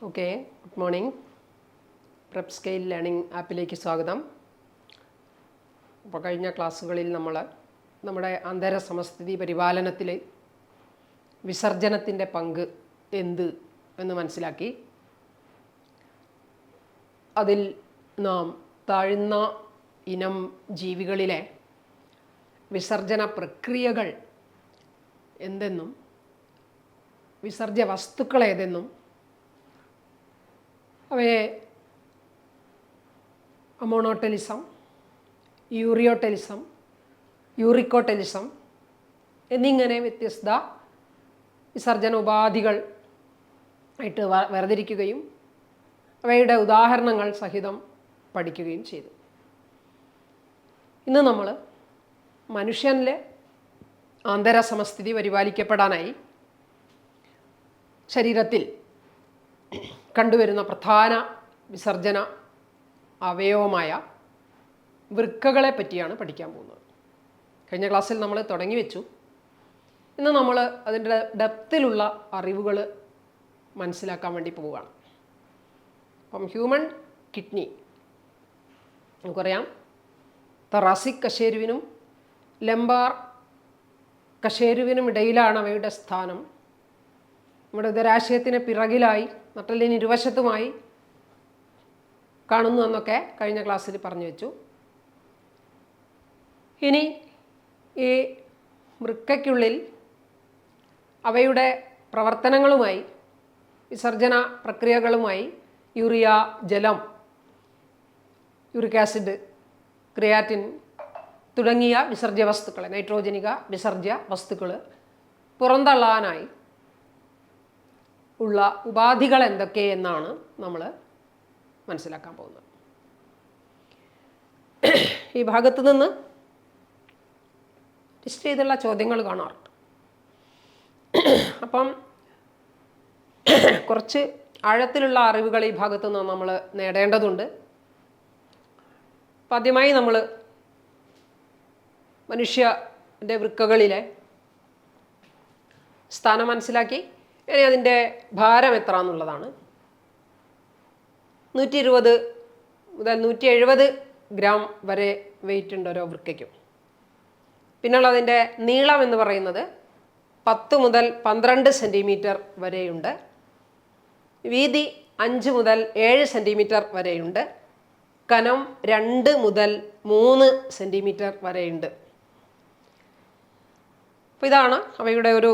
Okay, good morning. Prep scale learning ആപ്പിലേക്ക് സ്വാഗതം. അപ്പോൾ കഴിഞ്ഞ ക്ലാസ്സുകളിൽ നമ്മൾ നമ്മുടെ അന്തര സമസ്ഥിതി പരിപാലനത്തിൽ വിസർജനത്തിൻ്റെ പങ്ക് എന്ത് എന്ന് മനസ്സിലാക്കി. അതിൽ നാം താഴ്ന്ന ഇനം ജീവികളിലെ വിസർജന പ്രക്രിയകൾ എന്തെന്നും വിസർജ്യ വസ്തുക്കൾ ഏതെന്നും അവയെ അമോണോട്ടലിസം, യൂറിയോട്ടലിസം, യൂറിക്കോട്ടലിസം എന്നിങ്ങനെ വ്യത്യസ്ത വിസർജന ഉപാധികൾ ആയിട്ട് വേർതിരിക്കുകയും അവയുടെ ഉദാഹരണങ്ങൾ സഹിതം പഠിക്കുകയും ചെയ്തു. ഇന്ന് നമ്മൾ മനുഷ്യനിലെ ആന്തര സമസ്ഥിതി പരിപാലിക്കപ്പെടാനായി ശരീരത്തിൽ കണ്ടുവരുന്ന പ്രധാന വിസർജന അവയവമായ വൃക്കകളെ പറ്റിയാണ് പഠിക്കാൻ പോകുന്നത്. കഴിഞ്ഞ ക്ലാസ്സിൽ നമ്മൾ തുടങ്ങി വെച്ചു. ഇന്ന് നമ്മൾ അതിൻ്റെ ഡെപ്തിലുള്ള അറിവുകൾ മനസ്സിലാക്കാൻ വേണ്ടി പോവുകയാണ്. അപ്പം ഹ്യൂമൻ കിഡ്നി നമുക്കറിയാം, തൊറാസിക് കശേരുവിനും ലംബാർ കശേരുവിനും ഇടയിലാണ് അവയുടെ സ്ഥാനം. നമ്മുടെ ഉദരാശയത്തിന് പിറകിലായി നട്ടെല്ലിന് ഇരുവശത്തുമായി കാണുന്നു എന്നൊക്കെ കഴിഞ്ഞ ക്ലാസ്സിൽ പറഞ്ഞു വെച്ചു. ഇനി ഈ വൃക്കയ്ക്കുള്ളിൽ അവയുടെ പ്രവർത്തനങ്ങളുമായി വിസർജന പ്രക്രിയകളുമായി യൂറിയ, ജലം, യൂറിക് ആസിഡ്, ക്രിയാറ്റിൻ തുടങ്ങിയ വിസർജ്യ വസ്തുക്കൾ, നൈട്രോജനിക വിസർജ്യ വസ്തുക്കൾ പുറന്തള്ളാനായി ഉള്ള ഉപാധികൾ എന്തൊക്കെയെന്നാണ് നമ്മൾ മനസ്സിലാക്കാൻ പോകുന്നത്. ഈ ഭാഗത്ത് നിന്ന് ലിസ്റ്റ് ചെയ്തുള്ള ചോദ്യങ്ങൾ കാണാറുണ്ട്. അപ്പം കുറച്ച് ആഴത്തിലുള്ള അറിവുകൾ ഈ ഭാഗത്തു നിന്ന് നമ്മൾ നേടേണ്ടതുണ്ട്. അപ്പം ആദ്യമായി നമ്മൾ മനുഷ്യൻ്റെ വൃക്കകളിലെ സ്ഥാനം മനസ്സിലാക്കി. ഇനി അതിൻ്റെ ഭാരം എത്ര എന്നുള്ളതാണ്. 120 മുതൽ 170 ഗ്രാം വരെ വെയിറ്റ് ഉണ്ട് ഓരോ വൃക്കയ്ക്കും. പിന്നെയുള്ള അതിൻ്റെ നീളം എന്ന് പറയുന്നത് 10 മുതൽ 12 സെൻറ്റിമീറ്റർ വരെയുണ്ട്. വീതി 5 മുതൽ 7 സെൻറ്റിമീറ്റർ വരെയുണ്ട്. കനം 2 മുതൽ 3 സെൻറ്റിമീറ്റർ വരെയുണ്ട്. അപ്പോൾ ഇതാണ് അവയുടെ ഒരു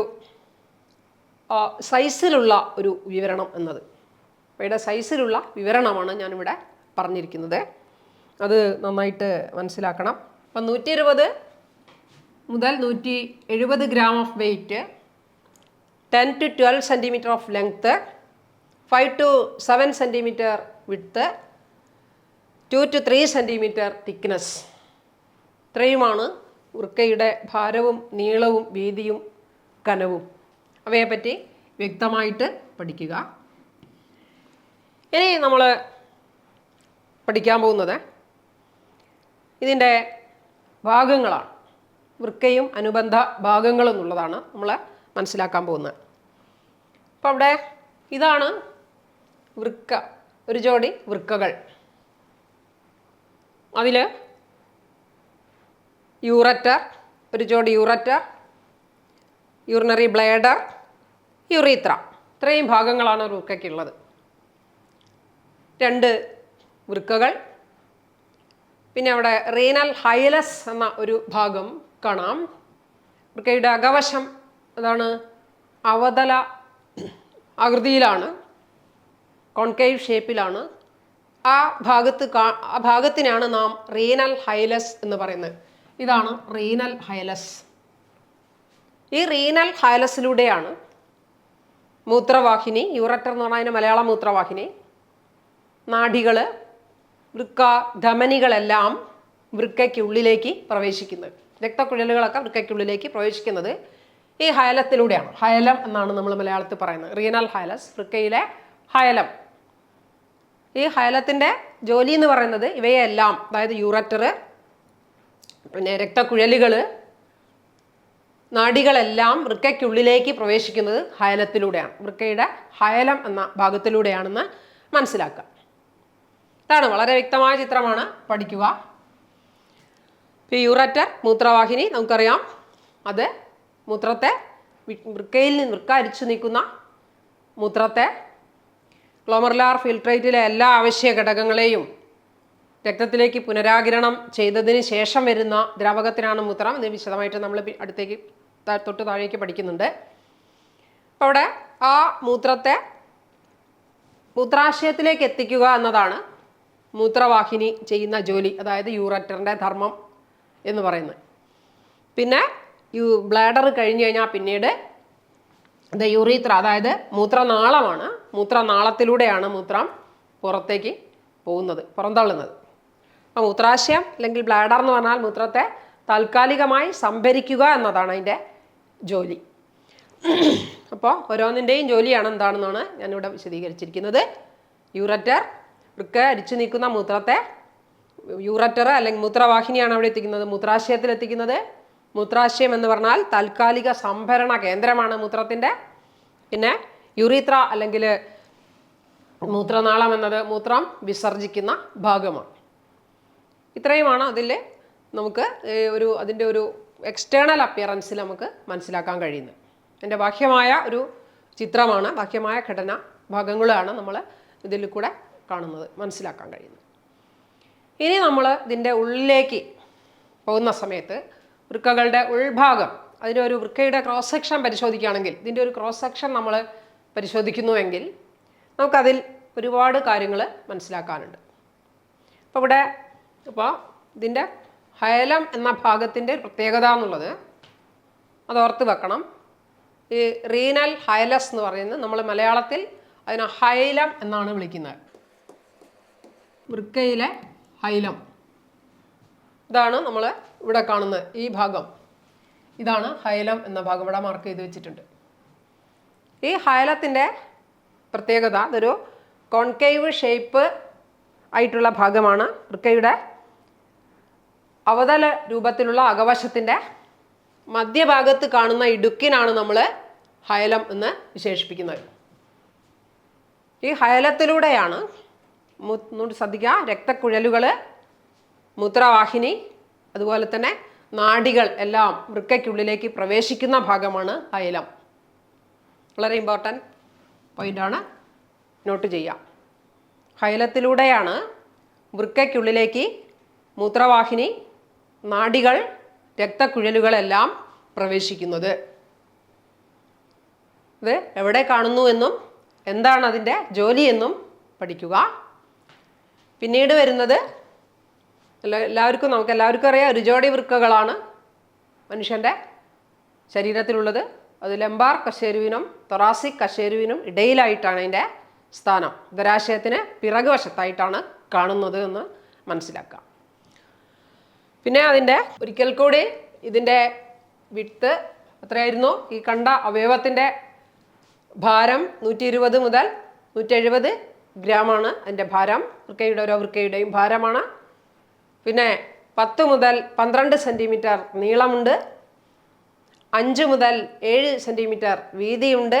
സൈസിലുള്ള ഒരു വിവരണം എന്നത്. അവയുടെ സൈസിലുള്ള വിവരണമാണ് ഞാനിവിടെ പറഞ്ഞിരിക്കുന്നത്. അത് നന്നായിട്ട് മനസ്സിലാക്കണം. അപ്പം 120 മുതൽ 170 gram of wait, 10 to 12 centimetre of length, 5 to 7 centimetre width, 2 to 3 centimetre thickness. ഇത്രയുമാണ് വൃക്കയുടെ ഭാരവും നീളവും വീതിയും കനവും. അവയെപ്പറ്റി വ്യക്തമായിട്ട് പഠിക്കുക. ഇനി നമ്മൾ പഠിക്കാൻ പോകുന്നത് ഇതിൻ്റെ ഭാഗങ്ങളാണ്. വൃക്കയും അനുബന്ധ ഭാഗങ്ങളും എന്നുള്ളതാണ് നമ്മൾ മനസ്സിലാക്കാൻ പോകുന്നത്. അപ്പോൾ അവിടെ ഇതാണ് വൃക്ക, ഒരു ജോഡി വൃക്കകൾ. അതിൽ യൂററ്റർ, ഒരു ജോഡി യൂററ്റർ, യൂറിനറി ബ്ലേഡർ, യുറീത്ര, ഇത്രയും ഭാഗങ്ങളാണ് ഒരു വൃക്കയ്ക്കുള്ളത്. 2 വൃക്കകൾ, പിന്നെ അവിടെ റീനൽ ഹൈലസ് എന്ന ഒരു ഭാഗം കാണാം. വൃക്കയുടെ അകവശം അതാണ് അവതല ആകൃതിയിലാണ്, കോൺകേവ് ഷേപ്പിലാണ്. ആ ഭാഗത്തിനാണ് നാം റീനൽ ഹൈലസ് എന്ന് പറയുന്നത്. ഇതാണ് റീനൽ ഹൈലസ്. ഈ റീനൽ ഹൈലസിലൂടെയാണ് മൂത്രവാഹിനി, യൂററ്റർ എന്ന് പറഞ്ഞാൽ മലയാള മൂത്രവാഹിനി, നാഡികൾ, വൃക്ക, ധമനികളെല്ലാം വൃക്കയ്ക്കുള്ളിലേക്ക് പ്രവേശിക്കുന്നത്. രക്തക്കുഴലുകളൊക്കെ വൃക്കയ്ക്കുള്ളിലേക്ക് പ്രവേശിക്കുന്നത് ഈ ഹയലത്തിലൂടെയാണ്. ഹയലം എന്നാണ് നമ്മൾ മലയാളത്തിൽ പറയുന്നത്. റീനൽ ഹൈലസ്, വൃക്കയിലെ ഹയലം. ഈ ഹയലത്തിൻ്റെ ജോലി എന്ന് പറയുന്നത് ഇവയെല്ലാം, അതായത് യൂററ്റർ, പിന്നെ രക്തക്കുഴലുകൾ, നാഡികളെല്ലാം വൃക്കയ്ക്കുള്ളിലേക്ക് പ്രവേശിക്കുന്നത് ഹയലത്തിലൂടെയാണ്. വൃക്കയുടെ ഹയലം എന്ന ഭാഗത്തിലൂടെയാണെന്ന് മനസ്സിലാക്കുക. ഇതാണ് വളരെ വ്യക്തമായ ചിത്രമാണ്, പഠിക്കുക. യൂററ്റർ മൂത്രവാഹിനി നമുക്കറിയാം, അത് മൂത്രത്തെ വൃക്കയിൽ നിന്ന് വൃക്ക അരിച്ചു നീക്കുന്ന മൂത്രത്തെ ഗ്ലോമറുലാർ ഫിൽട്രേറ്റിലെ എല്ലാ അവശ്യ ഘടകങ്ങളെയും രക്തത്തിലേക്ക് പുനരാകിരണം ചെയ്തതിന് ശേഷം വരുന്ന ദ്രാവകത്തിനാണ് മൂത്രം. ഇത് വിശദമായിട്ട് നമ്മൾ അടുത്തേക്ക് തൊട്ട് താഴേക്ക് പഠിക്കുന്നുണ്ട്. അപ്പോൾ അവിടെ ആ മൂത്രത്തെ മൂത്രാശയത്തിലേക്ക് എത്തിക്കുക എന്നതാണ് മൂത്രവാഹിനി ചെയ്യുന്ന ജോലി, അതായത് യൂററ്ററിൻ്റെ ധർമ്മം എന്ന് പറയുന്നത്. പിന്നെ ബ്ലാഡർ കഴിഞ്ഞ് കഴിഞ്ഞാൽ പിന്നീട് യൂറീത്ര, അതായത് മൂത്രനാളമാണ്. മൂത്രനാളത്തിലൂടെയാണ് മൂത്രം പുറത്തേക്ക് പോകുന്നത്, പുറന്തള്ളുന്നത്. അപ്പോൾ മൂത്രാശയം അല്ലെങ്കിൽ ബ്ലാഡർ എന്ന് പറഞ്ഞാൽ മൂത്രത്തെ താൽക്കാലികമായി സംഭരിക്കുക എന്നതാണ് അതിൻ്റെ ജോലി. അപ്പോൾ ഓരോന്നിൻ്റെയും ജോലിയാണ് എന്താണെന്നാണ് ഞാനിവിടെ വിശദീകരിച്ചിരിക്കുന്നത്. യൂററ്റർ വൃക്ക അരിച്ചു നീക്കുന്ന മൂത്രത്തെ, യൂററ്റർ അല്ലെങ്കിൽ മൂത്രവാഹിനിയാണ് അവിടെ എത്തിക്കുന്നത്, മൂത്രാശയത്തിൽ എത്തിക്കുന്നത്. മൂത്രാശയം എന്ന് പറഞ്ഞാൽ താൽക്കാലിക സംഭരണ കേന്ദ്രമാണ് മൂത്രത്തിൻ്റെ. പിന്നെ യൂറീത്ര അല്ലെങ്കിൽ മൂത്രനാളം എന്നത് മൂത്രം വിസർജിക്കുന്ന ഭാഗമാണ്. ഇത്രയുമാണ് അതിൽ നമുക്ക് അതിൻ്റെ ഒരു എക്സ്റ്റേണൽ അപ്പിയറൻസിൽ നമുക്ക് മനസ്സിലാക്കാൻ കഴിയുന്നത്. അതിൻ്റെ ബാഹ്യമായ ഒരു ചിത്രമാണ്, ബാഹ്യമായ ഘടന ഭാഗങ്ങളാണ് നമ്മൾ ഇതിൽ കൂടെ കാണുന്നത്, മനസ്സിലാക്കാൻ കഴിയുന്നത്. ഇനി നമ്മൾ ഇതിൻ്റെ ഉള്ളിലേക്ക് പോകുന്ന സമയത്ത് വൃക്കകളുടെ ഉൾഭാഗം, അതിൻ്റെ ഒരു വൃക്കയുടെ ക്രോസ് സെക്ഷൻ പരിശോധിക്കുകയാണെങ്കിൽ, ഇതിൻ്റെ ഒരു ക്രോസ് സെക്ഷൻ നമ്മൾ പരിശോധിക്കുന്നുവെങ്കിൽ നമുക്കതിൽ ഒരുപാട് കാര്യങ്ങൾ മനസ്സിലാക്കാനുണ്ട്. അപ്പോൾ ഇതിൻ്റെ ഹയലം എന്ന ഭാഗത്തിൻ്റെ പ്രത്യേകത എന്നുള്ളത് അതോർത്ത് വെക്കണം. ഈ റീനൽ ഹൈലസ് എന്ന് പറയുന്നത് നമ്മൾ മലയാളത്തിൽ അതിനെ ഹൈലം എന്നാണ് വിളിക്കുന്നത്. വൃക്കയിലെ ഹൈലം, ഇതാണ് നമ്മൾ ഇവിടെ കാണുന്നത് ഈ ഭാഗം. ഇതാണ് ഹൈലം എന്ന ഭാഗം, ഇവിടെ മാർക്ക് ചെയ്ത് വെച്ചിട്ടുണ്ട്. ഈ ഹൈലത്തിൻ്റെ പ്രത്യേകത, ഇതൊരു കോൺകേവ് ഷേപ്പ് ആയിട്ടുള്ള ഭാഗമാണ്. വൃക്കയുടെ അവതല രൂപത്തിലുള്ള അകവശത്തിൻ്റെ മധ്യഭാഗത്ത് കാണുന്ന ഇടുക്കിനാണ് നമ്മൾ ഹയലം എന്ന് വിശേഷിപ്പിക്കുന്നത്. ഈ ഹയലത്തിലൂടെയാണ് ശ്രദ്ധിക്കുക, രക്തക്കുഴലുകൾ, മൂത്രവാഹിനി, അതുപോലെ തന്നെ നാഡികൾ എല്ലാം വൃക്കയ്ക്കുള്ളിലേക്ക് പ്രവേശിക്കുന്ന ഭാഗമാണ് ഹയലം. വളരെ ഇമ്പോർട്ടൻറ്റ് പോയിൻ്റാണ്, നോട്ട് ചെയ്യാം. ഹയലത്തിലൂടെയാണ് വൃക്കയ്ക്കുള്ളിലേക്ക് മൂത്രവാഹിനി, നാഡികൾ, രക്തക്കുഴലുകളെല്ലാം പ്രവേശിക്കുന്നത്. ഇത് എവിടെ കാണുന്നു എന്നും എന്താണ് അതിൻ്റെ ജോലിയെന്നും പഠിക്കുക. പിന്നീട് വരുന്നത് നമുക്കെല്ലാവർക്കും അറിയാം, രുജോടി വൃക്കകളാണ് മനുഷ്യൻ്റെ ശരീരത്തിലുള്ളത്. അത് ലംബാർ കശേരുവിനും തൊറാസിക് കശേരുവിനും ഇടയിലായിട്ടാണ് അതിൻ്റെ സ്ഥാനം. ഉദരാശയത്തിന് പിറകു വശത്തായിട്ടാണ് കാണുന്നത് എന്ന് മനസ്സിലാക്കാം. പിന്നെ അതിൻ്റെ ഒരിക്കൽ കൂടി ഇതിൻ്റെ വിട്ത് എത്രയായിരുന്നു? ഈ കണ്ട അവയവത്തിൻ്റെ ഭാരം 120 മുതൽ 170 ഗ്രാമാണ് അതിൻ്റെ ഭാരം. ഓരോ വൃക്കയുടെയും ഭാരമാണ്. പിന്നെ 10 മുതൽ 12 സെൻറ്റിമീറ്റർ നീളമുണ്ട്, 5 മുതൽ 7 സെൻറ്റിമീറ്റർ വീതിയുണ്ട്,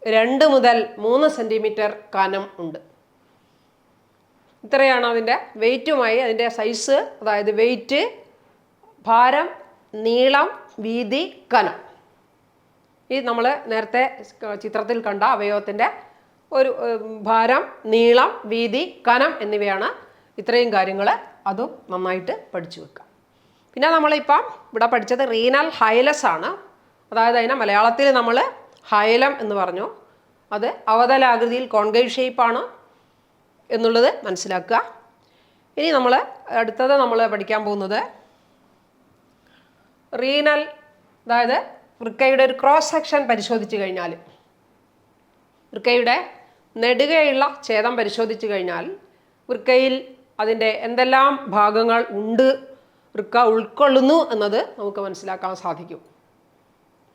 2 മുതൽ 3 സെൻറ്റിമീറ്റർ കനം ഉണ്ട്. ഇത്രയാണ് അതിൻ്റെ വെയ്റ്റുമായി അതിൻ്റെ സൈസ്, അതായത് വെയ്റ്റ്, ഭാരം, നീളം, വീതി, കനം. ഈ നമ്മൾ നേരത്തെ ചിത്രത്തിൽ കണ്ട അവയവത്തിൻ്റെ ഒരു ഭാരം, നീളം, വീതി, കനം എന്നിവയാണ്. ഇത്രയും കാര്യങ്ങൾ അതും നന്നായിട്ട് പഠിച്ചു വെക്കാം. പിന്നെ നമ്മളിപ്പം ഇവിടെ പഠിച്ചത് റീനൽ ഹൈലസ് ആണ്. അതായത് അതിനെ മലയാളത്തിൽ നമ്മൾ ഹൈലം എന്ന് പറഞ്ഞു. അത് അവതലാകൃതിയിൽ കോൺകേവ് ഷേപ്പാണ് എന്നുള്ളത് മനസ്സിലാക്കുക. ഇനി അടുത്തത് നമ്മൾ പഠിക്കാൻ പോകുന്നത് റീനൽ, അതായത് വൃക്കയുടെ ഒരു ക്രോസ് സെക്ഷൻ പരിശോധിച്ച് കഴിഞ്ഞാൽ, വൃക്കയുടെ നെടുകയുള്ള ഛേദം പരിശോധിച്ച് കഴിഞ്ഞാൽ വൃക്കയിൽ അതിൻ്റെ എന്തെല്ലാം ഭാഗങ്ങൾ ഉണ്ട്, വൃക്ക ഉൾക്കൊള്ളുന്നു എന്നത് നമുക്ക് മനസ്സിലാക്കാൻ സാധിക്കും.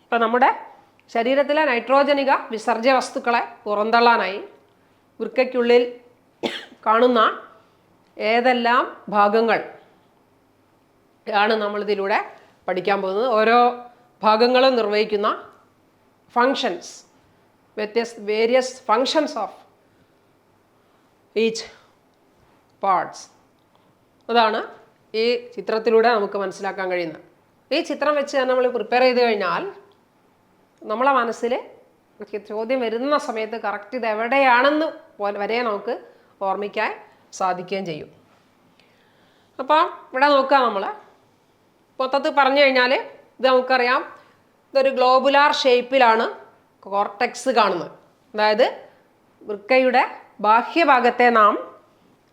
ഇപ്പം നമ്മുടെ ശരീരത്തിലെ നൈട്രോജനിക വിസർജ്യ വസ്തുക്കളെ പുറന്തള്ളാനായി വൃക്കയ്ക്കുള്ളിൽ കാണുന്ന ഏതെല്ലാം ഭാഗങ്ങൾ ആണ് നമ്മളിതിലൂടെ പഠിക്കാൻ പോകുന്നത്. ഓരോ ഭാഗങ്ങളും നിർവഹിക്കുന്ന functions, various functions of each parts. അതാണ് ഈ ചിത്രത്തിലൂടെ നമുക്ക് മനസ്സിലാക്കാൻ കഴിയുന്നത്. ഈ ചിത്രം വെച്ച് തന്നെ നമ്മൾ പ്രിപ്പയർ ചെയ്ത് കഴിഞ്ഞാൽ നമ്മളെ മനസ്സിൽ ചോദ്യം വരുന്ന സമയത്ത് കറക്റ്റ് ഇത് എവിടെയാണെന്ന് വരെ നമുക്ക് ഓർമ്മിക്കാൻ സാധിക്കുകയും ചെയ്യും. അപ്പം ഇവിടെ നോക്കുക, നമ്മൾ മൊത്തത്തിൽ പറഞ്ഞു കഴിഞ്ഞാൽ ഇത് നമുക്കറിയാം, ഇതൊരു ഗ്ലോബുലാർ ഷേപ്പിലാണ് കോർട്ടെക്സ് കാണുന്നത്. അതായത് വൃക്കയുടെ ബാഹ്യഭാഗത്തെ നാം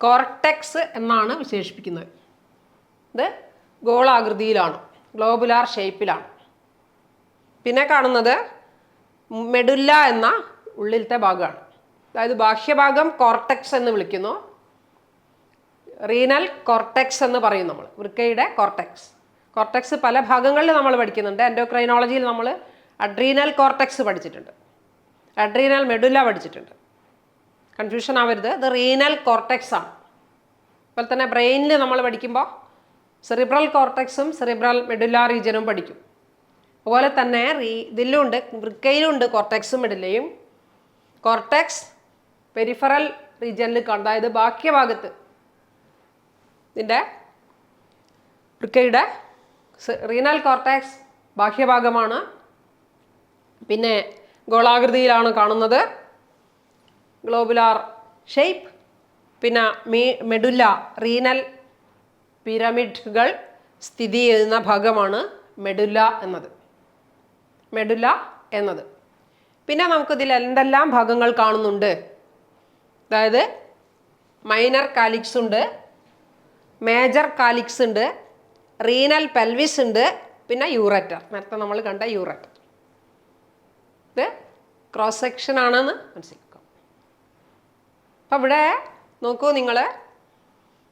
കോർട്ടെക്സ് എന്നാണ് വിശേഷിപ്പിക്കുന്നത്. ഇത് ഗോളാകൃതിയിലാണ്, ഗ്ലോബുലാർ ഷേപ്പിലാണ്. പിന്നെ കാണുന്നത് മെഡുല്ല എന്ന ഉള്ളിലത്തെ ഭാഗമാണ്. അതായത് ബാഹ്യഭാഗം കോർട്ടെക്സ് എന്ന് വിളിക്കുന്നു, റീനൽ കോർട്ടെക്സ് എന്ന് പറയും നമ്മൾ. വൃക്കയുടെ കോർട്ടെക്സ്. കോർട്ടെക്സ് പല ഭാഗങ്ങളിൽ നമ്മൾ പഠിക്കുന്നുണ്ട്. എൻഡോക്രൈനോളജിയിൽ നമ്മൾ അഡ്രീനൽ കോർട്ടെക്സ് പഠിച്ചിട്ടുണ്ട്, അഡ്രീനൽ മെഡുല്ല പഠിച്ചിട്ടുണ്ട്. കൺഫ്യൂഷൻ ആവരുത്, ഇത് റീനൽ കോർട്ടെക്സ് ആണ്. അതുപോലെ തന്നെ ബ്രെയിനിൽ നമ്മൾ പഠിക്കുമ്പോൾ സെറിബ്രൽ കോർട്ടെക്സും സെറിബ്രൽ മെഡുല്ല റീജിയനും പഠിക്കും. അതുപോലെ തന്നെ ഇതിലുണ്ട്, വൃക്കയിലുണ്ട് കോർട്ടെക്സും മെഡുല്ലയും. കോർട്ടെക്സ് പെരിഫറൽ റീജിയനിൽ കാണും, അതായത് ബാഹ്യഭാഗത്ത്. ഇതിൻ്റെ വൃക്കയുടെ റീനൽ കോർട്ടെക്സ് ബാഹ്യഭാഗമാണ്, പിന്നെ ഗോളാകൃതിയിലാണ് കാണുന്നത്, ഗ്ലോബുലാർ ഷേപ്പ്. പിന്നെ മെഡുല്ല, റീനൽ പിരമിഡുകൾ സ്ഥിതി ചെയ്യുന്ന ഭാഗമാണ് മെഡുല്ല എന്നത്. മെഡുല്ല എന്നത്. പിന്നെ നമുക്കിതിൽ എന്തെല്ലാം ഭാഗങ്ങൾ കാണുന്നുണ്ട്? അതായത് മൈനർ കാലിക്സ് ഉണ്ട്, മേജർ കാലിക്സ് ഉണ്ട്, റീനൽ പെൽവിസ് ഉണ്ട്, പിന്നെ യൂററ്റർ, നേരത്തെ നമ്മൾ കണ്ട യൂററ്റർ. ഇത് ക്രോസ് സെക്ഷൻ ആണെന്ന് മനസ്സിലാക്കാം. അപ്പം ഇവിടെ നോക്കൂ നിങ്ങൾ,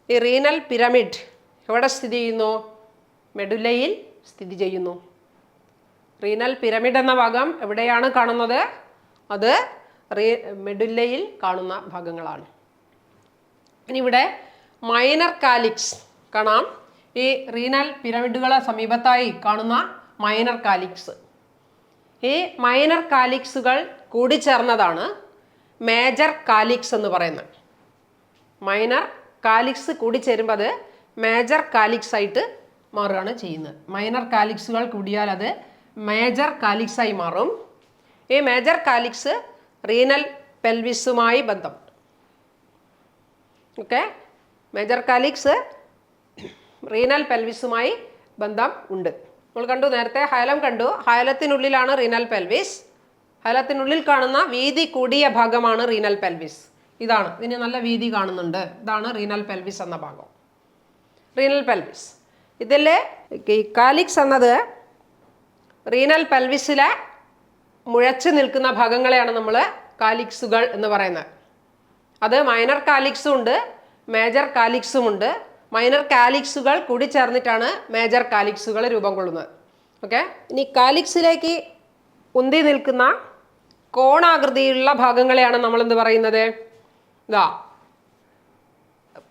ഈ റീനൽ പിരമിഡ് എവിടെ സ്ഥിതി ചെയ്യുന്നു? മെഡുല്ലയിൽ സ്ഥിതി ചെയ്യുന്നു. റീനൽ പിരമിഡ് എന്ന ഭാഗം എവിടെയാണ് കാണുന്നത്? അത് മെഡുല്ലയിൽ കാണുന്ന ഭാഗങ്ങളാണ്. ഇനി ഇവിടെ മൈനർ കാലിക്സ് കാണാം. ഈ റീനൽ പിരമിഡുകളെ സമീപത്തായി കാണുന്ന മൈനർ കാലിക്സ്. ഈ മൈനർ കാലിക്സുകൾ കൂടിച്ചേർന്നതാണ് മേജർ കാലിക്സ് എന്ന് പറയുന്നത്. മൈനർ കാലിക്സ് കൂടിച്ചേരുമ്പോൾ അത് മേജർ കാലിക്സ് ആയിട്ട് മാറുകയാണ് ചെയ്യുന്നത്. മൈനർ കാലിക്സുകൾ കൂടിയാൽ അത് മേജർ കാലിക്സ് ആയി മാറും. ഈ മേജർ കാലിക്സ് റീനൽ പെൽവിസുമായി ബന്ധമുണ്ട്. ഓക്കെ, മേജർ കാലിക്സ് റീനൽ പെൽവിസുമായി ബന്ധം ഉണ്ട്. നമ്മൾ കണ്ടു, നേരത്തെ ഹൈലം കണ്ടു. ഹൈലത്തിനുള്ളിലാണ് റീനൽ പെൽവിസ്. ഹൈലത്തിനുള്ളിൽ കാണുന്ന വീതി കൂടിയ ഭാഗമാണ് റീനൽ പെൽവിസ്. ഇതാണ്, ഇതിന് നല്ല വീതി കാണുന്നുണ്ട്. ഇതാണ് റീനൽ പെൽവിസ് എന്ന ഭാഗം. Renal pelvis. ഇതിൽ ഈ കാലിക്സ് എന്നത് റീനൽ പെൽവിസിലെ മുഴച്ചു നിൽക്കുന്ന ഭാഗങ്ങളെയാണ് നമ്മൾ കാലിക്സുകൾ എന്ന് പറയുന്നത്. അത് മൈനർ കാലിക്സും ഉണ്ട്, മേജർ കാലിക്സും ഉണ്ട്. മൈനർ കാലിക്സുകൾ കൂടി ചേർന്നിട്ടാണ് മേജർ കാലിക്സുകൾ രൂപം കൊള്ളുന്നത്. ഓക്കെ, ഇനി കാലിക്സിലേക്ക് ഉന്തി നിൽക്കുന്ന കോണാകൃതിയിലുള്ള ഭാഗങ്ങളെയാണ് നമ്മൾ എന്ത് പറയുന്നത്? ഇതാ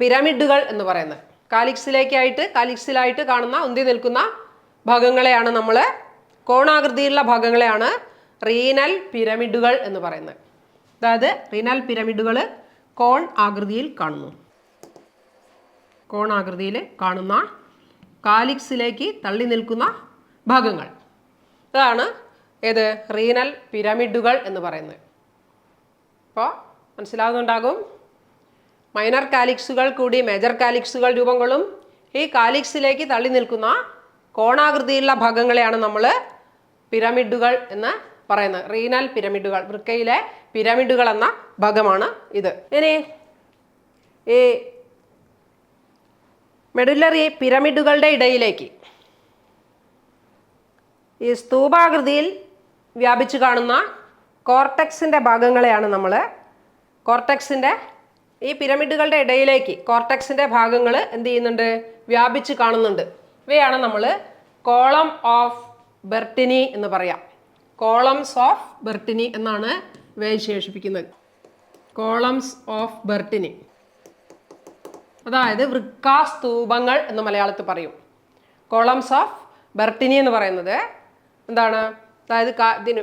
പിരമിഡുകൾ എന്ന് പറയുന്നത്. കാലിക്സിലായിട്ട് കാണുന്ന ഉന്തി നിൽക്കുന്ന ഭാഗങ്ങളെയാണ് നമ്മൾ, കോണാകൃതിയിലുള്ള ഭാഗങ്ങളെയാണ് റീനൽ പിരമിഡുകൾ എന്ന് പറയുന്നത്. അതായത് റീനൽ പിരമിഡുകൾ കോൺ ആകൃതിയിൽ കാണുന്നു. കോണാകൃതിയിൽ കാണുന്ന കാലിക്സിലേക്ക് തള്ളി നിൽക്കുന്ന ഭാഗങ്ങൾ, അതാണ് ഏത് റീനൽ പിരമിഡുകൾ എന്ന് പറയുന്നത്. അപ്പോൾ മനസ്സിലാകുന്നുണ്ടാകും. മൈനർ കാലിക്സുകൾ കൂടി മേജർ കാലിക്സുകൾ രൂപം കൊള്ളും. ഈ കാലിക്സിലേക്ക് തള്ളി നിൽക്കുന്ന കോണാകൃതിയിലുള്ള ഭാഗങ്ങളെയാണ് നമ്മൾ പിരമിഡുകൾ എന്ന് പറയുന്നത്. റീനൽ പിരമിഡുകൾ, വൃക്കയിലെ പിരമിഡുകൾ എന്ന ഭാഗമാണ് ഇത്. ഇനി ഈ മെഡുലറി പിരമിഡുകളുടെ ഇടയിലേക്ക് ഈ സ്തൂപാകൃതിയിൽ വ്യാപിച്ചു കാണുന്ന കോർട്ടെക്സിൻ്റെ ഭാഗങ്ങളെയാണ് നമ്മൾ, കോർട്ടെക്സിൻ്റെ ഈ പിരമിഡുകളുടെ ഇടയിലേക്ക് കോർട്ടെക്സിൻ്റെ ഭാഗങ്ങൾ എന്ത് ചെയ്യുന്നുണ്ട്? വ്യാപിച്ച് കാണുന്നുണ്ട്. ഇവയാണ് നമ്മൾ കോളം ഓഫ് ബെർട്ടിനി എന്ന് പറയാം. കോളംസ് ഓഫ് ബെർട്ടിനി എന്നാണ് ഇവയെ വിശേഷിപ്പിക്കുന്നത്. കോളംസ് ഓഫ് ബെർട്ടിനി, അതായത് വൃക്കാസ്തൂപങ്ങൾ എന്ന് മലയാളത്തിൽ പറയും. കോളംസ് ഓഫ് ബെർട്ടിനി എന്ന് പറയുന്നത് എന്താണ്, അതായത് ഇതിന്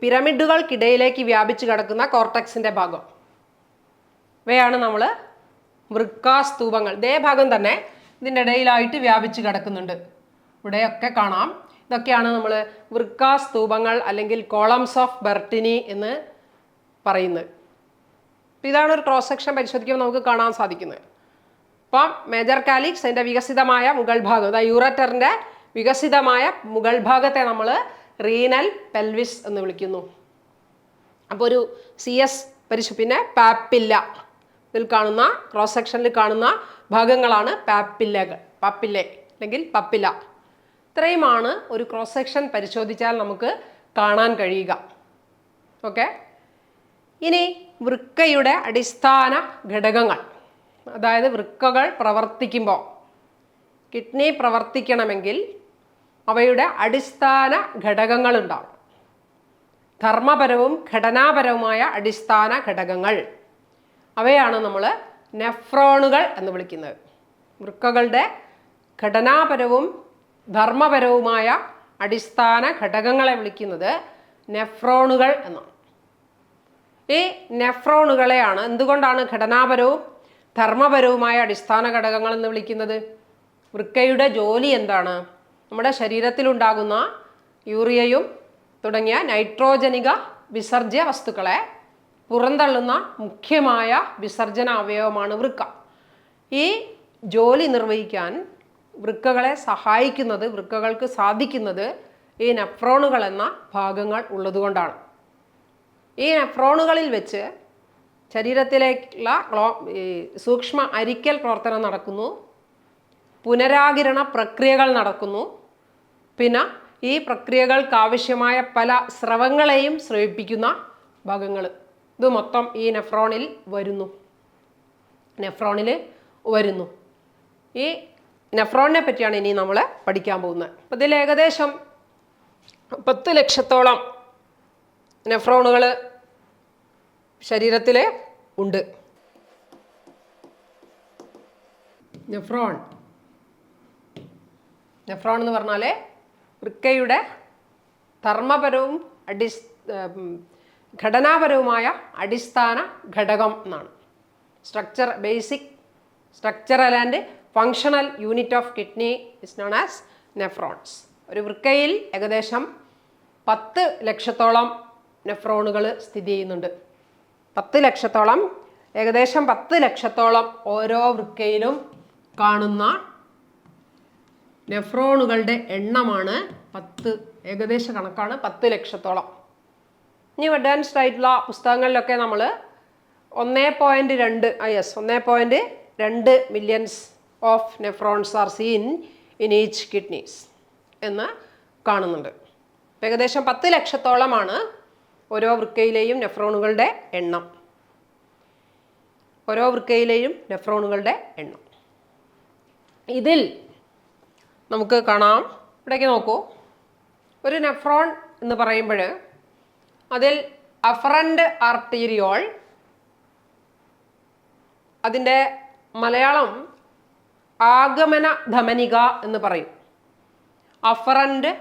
പിരമിഡുകൾക്കിടയിലേക്ക് വ്യാപിച്ചു കിടക്കുന്ന കോർട്ടക്സിൻ്റെ ഭാഗം, ഇവയാണ് നമ്മൾ വൃക്കാസ്തൂപങ്ങൾ. ഇതേ ഭാഗം തന്നെ ഇതിൻ്റെ ഇടയിലായിട്ട് വ്യാപിച്ചു കിടക്കുന്നുണ്ട്. ഇവിടെയൊക്കെ കാണാം. ഇതൊക്കെയാണ് നമ്മൾ വൃക്കാസ്തൂപങ്ങൾ അല്ലെങ്കിൽ കോളംസ് ഓഫ് ബെർട്ടിനി എന്ന് പറയുന്നത്. ഇതാണ് ഒരു ക്രോസ് സെക്ഷൻ പരിശോധിക്കുമ്പോൾ നമുക്ക് കാണാൻ സാധിക്കുന്നത്. അപ്പം മേജർ കാലിക്സ്, അതിൻ്റെ വികസിതമായ മുകൾ ഭാഗം, അതായത് യൂററ്ററിൻ്റെ വികസിതമായ മുകൾ ഭാഗത്തെ നമ്മൾ റീനൽ പെൽവിസ് എന്ന് വിളിക്കുന്നു. അപ്പോൾ ഒരു CS പിന്നെ പാപ്പില്ല, ഇതിൽ കാണുന്ന ക്രോസ് സെക്ഷനിൽ കാണുന്ന ഭാഗങ്ങളാണ് പാപ്പില്ലെ അല്ലെങ്കിൽ പപ്പില്ല. ഇത്രയുമാണ് ഒരു ക്രോസ് സെക്ഷൻ പരിശോധിച്ചാൽ നമുക്ക് കാണാൻ കഴിയുക. ഓക്കെ, ഇനി വൃക്കയുടെ അടിസ്ഥാന ഘടകങ്ങൾ, അതായത് വൃക്കകൾ പ്രവർത്തിക്കുമ്പോൾ, കിഡ്നി പ്രവർത്തിക്കണമെങ്കിൽ അവയുടെ അടിസ്ഥാന ഘടകങ്ങളുണ്ടാവും. ധർമ്മപരവും ഘടനാപരവുമായ അടിസ്ഥാന ഘടകങ്ങൾ, അവയാണ് നമ്മൾ നെഫ്രോണുകൾ എന്ന് വിളിക്കുന്നത്. വൃക്കകളുടെ ഘടനാപരവും ധർമ്മപരവുമായ അടിസ്ഥാന ഘടകങ്ങളെ വിളിക്കുന്നത് നെഫ്രോണുകൾ എന്നാണ്. ഈ നെഫ്രോണുകളെയാണ് എന്തുകൊണ്ടാണ് ഘടനാപരവും ധർമ്മപരവുമായ അടിസ്ഥാന ഘടകങ്ങൾ എന്ന് വിളിക്കുന്നത്? വൃക്കയുടെ ജോലി എന്താണ്? നമ്മുടെ ശരീരത്തിലുണ്ടാകുന്ന യൂറിയയും തുടങ്ങിയ നൈട്രോജനിക വിസർജ്യ വസ്തുക്കളെ പുറന്തള്ളുന്ന മുഖ്യമായ വിസർജന അവയവമാണ് വൃക്ക. ഈ ജോലി നിർവഹിക്കാൻ വൃക്കകളെ സഹായിക്കുന്നത്, വൃക്കകൾക്ക് സാധിക്കുന്നത് ഈ നെഫ്രോണുകൾ എന്ന ഭാഗങ്ങൾ ഉള്ളതുകൊണ്ടാണ്. ഈ നെഫ്രോണുകളിൽ വെച്ച് ശരീരത്തിലേക്കുള്ള സൂക്ഷ്മ അരിക്കൽ പ്രവർത്തനം നടക്കുന്നു, പുനരാകിരണ പ്രക്രിയകൾ നടക്കുന്നു. പിന്നെ ഈ പ്രക്രിയകൾക്കാവശ്യമായ പല സ്രവങ്ങളെയും സ്രവിപ്പിക്കുന്ന ഭാഗങ്ങൾ, ഇത് മൊത്തം ഈ നെഫ്രോണിൽ വരുന്നു. ഈ നെഫ്രോണിനെ പറ്റിയാണ് ഇനി നമ്മൾ പഠിക്കാൻ പോകുന്നത്. അപ്പോൾ ഇതിൽ ഏകദേശം 10 ലക്ഷത്തോളം നെഫ്രോണുകൾ ശരീരത്തിൽ ഉണ്ട്. നെഫ്രോൺ എന്ന് പറഞ്ഞാൽ വൃക്കയുടെ ധർമ്മപരവും ഘടനാപരവുമായ അടിസ്ഥാന ഘടകം എന്നാണ്. Basic structural and functional unit of kidney is known as nephrons. ഒരു വൃക്കയിൽ ഏകദേശം 10 ലക്ഷത്തോളം നെഫ്രോണുകൾ സ്ഥിതി ചെയ്യുന്നുണ്ട്. ഏകദേശം 10 ലക്ഷത്തോളം ഓരോ വൃക്കയിലും കാണുന്ന നെഫ്രോണുകളുടെ എണ്ണമാണ് 10. ഏകദേശ കണക്കാണ് 10 ലക്ഷത്തോളം. ഇനി അഡ്വാൻസ്ഡ് ആയിട്ടുള്ള പുസ്തകങ്ങളിലൊക്കെ നമ്മൾ 1.2 millions of nephrons are seen in each kidneys എന്ന് കാണുന്നുണ്ട്. ഏകദേശം 10 ലക്ഷത്തോളമാണ് ഓരോ വൃക്കയിലെയും നെഫ്രോണുകളുടെ എണ്ണം. ഇതിൽ നമുക്ക് കാണാം, ഇവിടേക്ക് നോക്കൂ. ഒരു നെഫ്രോൺ എന്ന് പറയുമ്പോൾ അതിൽ അഫറൻറ്റ് ആർട്ടീരിയോൾ, അതിൻ്റെ മലയാളം ആഗമന ധമനിക എന്ന് പറയും. അഫറൻറ്റ്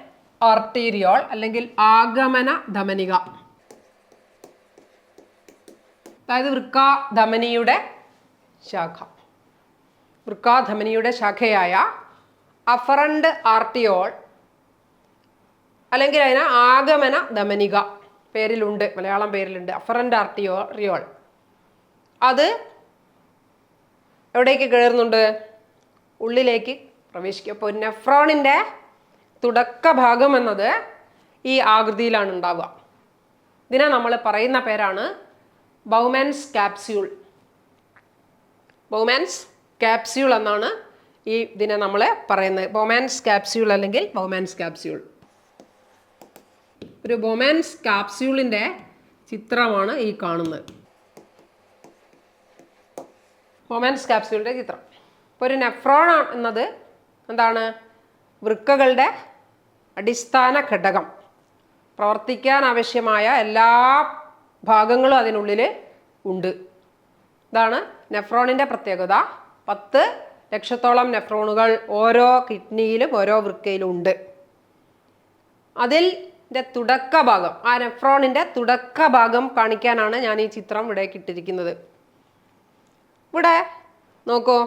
ആർട്ടീരിയോൾ അല്ലെങ്കിൽ ആഗമന ധമനിക, അതായത് വൃക്കാധമനിയുടെ ശാഖയായ അഫറൻറ്റ് ആർട്ടിയോൾ അല്ലെങ്കിൽ അതിന് ആഗമന ധമനിക പേരിലുണ്ട്, മലയാളം പേരിലുണ്ട്. അഫറൻറ്റ് ആർട്ടിയോൾ അത് എവിടേക്ക് കയറുന്നുണ്ട്? ഉള്ളിലേക്ക് പ്രവേശിക്കും. അപ്പോൾ നെഫ്രോണിൻ്റെ തുടക്ക ഭാഗം എന്നത് ഈ ആകൃതിയിലാണ് ഉണ്ടാവുക. ഇതിനെ നമ്മൾ പറയുന്ന പേരാണ് ബൗമാൻസ് ക്യാപ്സ്യൂൾ എന്നാണ് ഈ ഇതിനെ നമ്മൾ പറയുന്നത്. ബൗമാൻസ് ക്യാപ്സ്യൂൾ അല്ലെങ്കിൽ ബൗമാൻസ് ക്യാപ്സ്യൂൾ. ഒരു ബൗമാൻസ് ക്യാപ്സ്യൂളിൻ്റെ ചിത്രമാണ് ഈ കാണുന്നത്. ബൗമാൻസ് ക്യാപ്സ്യൂളിൻ്റെ ചിത്രം. ഇപ്പോൾ ഒരു നെഫ്രോൺ എന്നത് എന്താണ്? വൃക്കകളുടെ അടിസ്ഥാന ഘടകം. പ്രവർത്തിക്കാൻ ആവശ്യമായ എല്ലാ ഭാഗങ്ങളും അതിനുള്ളിൽ ഉണ്ട്. ഇതാണ് നെഫ്രോണിൻ്റെ പ്രത്യേകത. 10 ലക്ഷത്തോളം നെഫ്രോണുകൾ ഓരോ കിഡ്നിയിലും ഓരോ വൃക്കയിലും ഉണ്ട്. അതിൻ്റെ തുടക്ക ഭാഗം, ആ നെഫ്രോണിൻ്റെ തുടക്ക ഭാഗം കാണിക്കാനാണ് ഞാൻ ഈ ചിത്രം ഇവിടെ ഇട്ടിരിക്കുന്നത്. ഇവിടെ നോക്കൂ,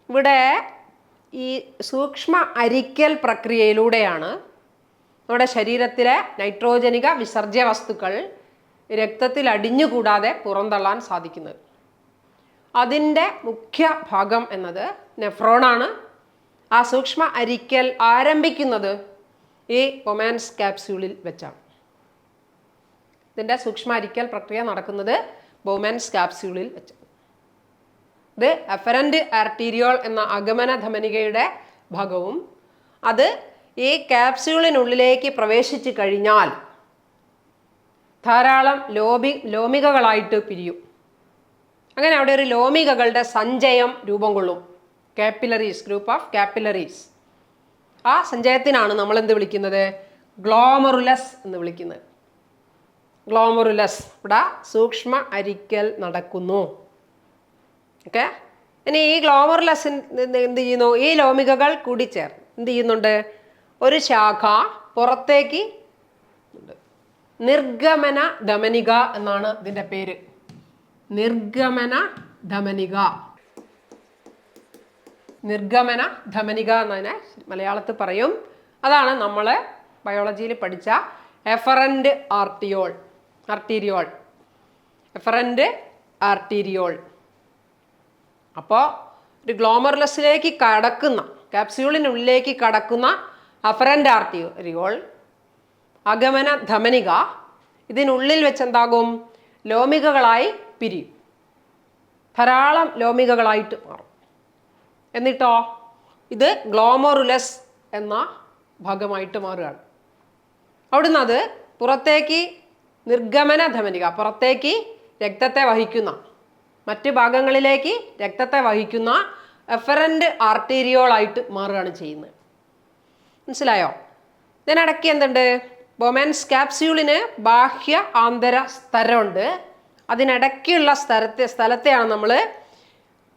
ഇവിടെ ഈ സൂക്ഷ്മ അരിക്കൽ പ്രക്രിയയിലൂടെയാണ് നമ്മുടെ ശരീരത്തിലെ നൈട്രോജനിക വിസർജ്യ വസ്തുക്കൾ രക്തത്തിൽ അടിഞ്ഞുകൂടാതെ പുറന്തള്ളാൻ സാധിക്കുന്നത്. അതിൻ്റെ മുഖ്യ ഭാഗം എന്നത് നെഫ്രോണാണ്. ആ സൂക്ഷ്മ അരിക്കൽ ആരംഭിക്കുന്നത് ഈ ബൊമാൻസ് ക്യാപ്സ്യൂളിൽ വെച്ചാണ്. ഇതിൻ്റെ സൂക്ഷ്മ അരിക്കൽ പ്രക്രിയ നടക്കുന്നത് ബൊമാൻസ് ക്യാപ്സ്യൂളിൽ വെച്ച്. ഇത് എഫറൻറ്റ് ആർട്ടീരിയോൾ എന്ന അഗമന ധമനികയുടെ ഭാഗവും അത് ഈ ക്യാപ്സ്യൂളിനുള്ളിലേക്ക് പ്രവേശിച്ചു കഴിഞ്ഞാൽ ധാരാളം ലോമികകളായിട്ട് പിരിയും. അങ്ങനെ അവിടെ ഒരു ലോമികകളുടെ സഞ്ചയം രൂപം കൊള്ളും. Capillaries, group of capillaries. ആ സഞ്ചയത്തിനാണ് നമ്മൾ എന്ത് വിളിക്കുന്നത്? ഗ്ലോമറുലസ് എന്ന് വിളിക്കുന്നത്. ഗ്ലോമറുലസ്. ഇവിടെ സൂക്ഷ്മ അരിക്കൽ നടക്കുന്നു. ഓക്കെ. ഇനി ഈ ഗ്ലോമറുലസ് എന്ത് ചെയ്യുന്നു? ഈ ലോമികകൾ കൂടിച്ചേർന്ന് എന്ത് ചെയ്യുന്നുണ്ട്? ഒരു ശാഖ പുറത്തേക്ക്, നിർഗമന ധമനിക എന്നാണ് ഇതിൻ്റെ പേര്. നിർഗമന ധമനിക. നിർഗമന ധമനിക എന്നതിനെ മലയാളത്തിൽ പറയും. അതാണ് നമ്മൾ ബയോളജിയിൽ പഠിച്ച എഫറൻറ്റ് ആർട്ടീരിയോൾ. Efferent arteriole. അപ്പോൾ ഒരു ഗ്ലോമറുലസിലേക്ക് കടക്കുന്ന, ക്യാപ്സ്യൂളിനുള്ളിലേക്ക് കടക്കുന്ന എഫറൻറ്റ് ആർട്ടീരിയോൾ, അഗമന ധമനിക, ഇതിനുള്ളിൽ വെച്ചെന്താകും? ലോമികകളായി പിരിയും. ധാരാളം ലോമികകളായിട്ട് മാറും. എന്നിട്ടോ ഇത് ഗ്ലോമറുലസ് എന്ന ഭാഗമായിട്ട് മാറുകയാണ്. അവിടുന്ന് അത് പുറത്തേക്ക് നിർഗമന ധമനിക, പുറത്തേക്ക് രക്തത്തെ വഹിക്കുന്ന, മറ്റ് ഭാഗങ്ങളിലേക്ക് രക്തത്തെ വഹിക്കുന്ന എഫറൻറ്റ് ആർട്ടീരിയോളായിട്ട് മാറുകയാണ് ചെയ്യുന്നത്. മനസ്സിലായോ? ഇതിനിടയ്ക്ക് എന്തുണ്ട്? ബൊമാൻസ് ക്യാപ്സ്യൂളിന് ബാഹ്യ ആന്തര സ്തരമുണ്ട്. അതിനിടയ്ക്കുള്ള സ്ഥലത്തെയാണ് നമ്മൾ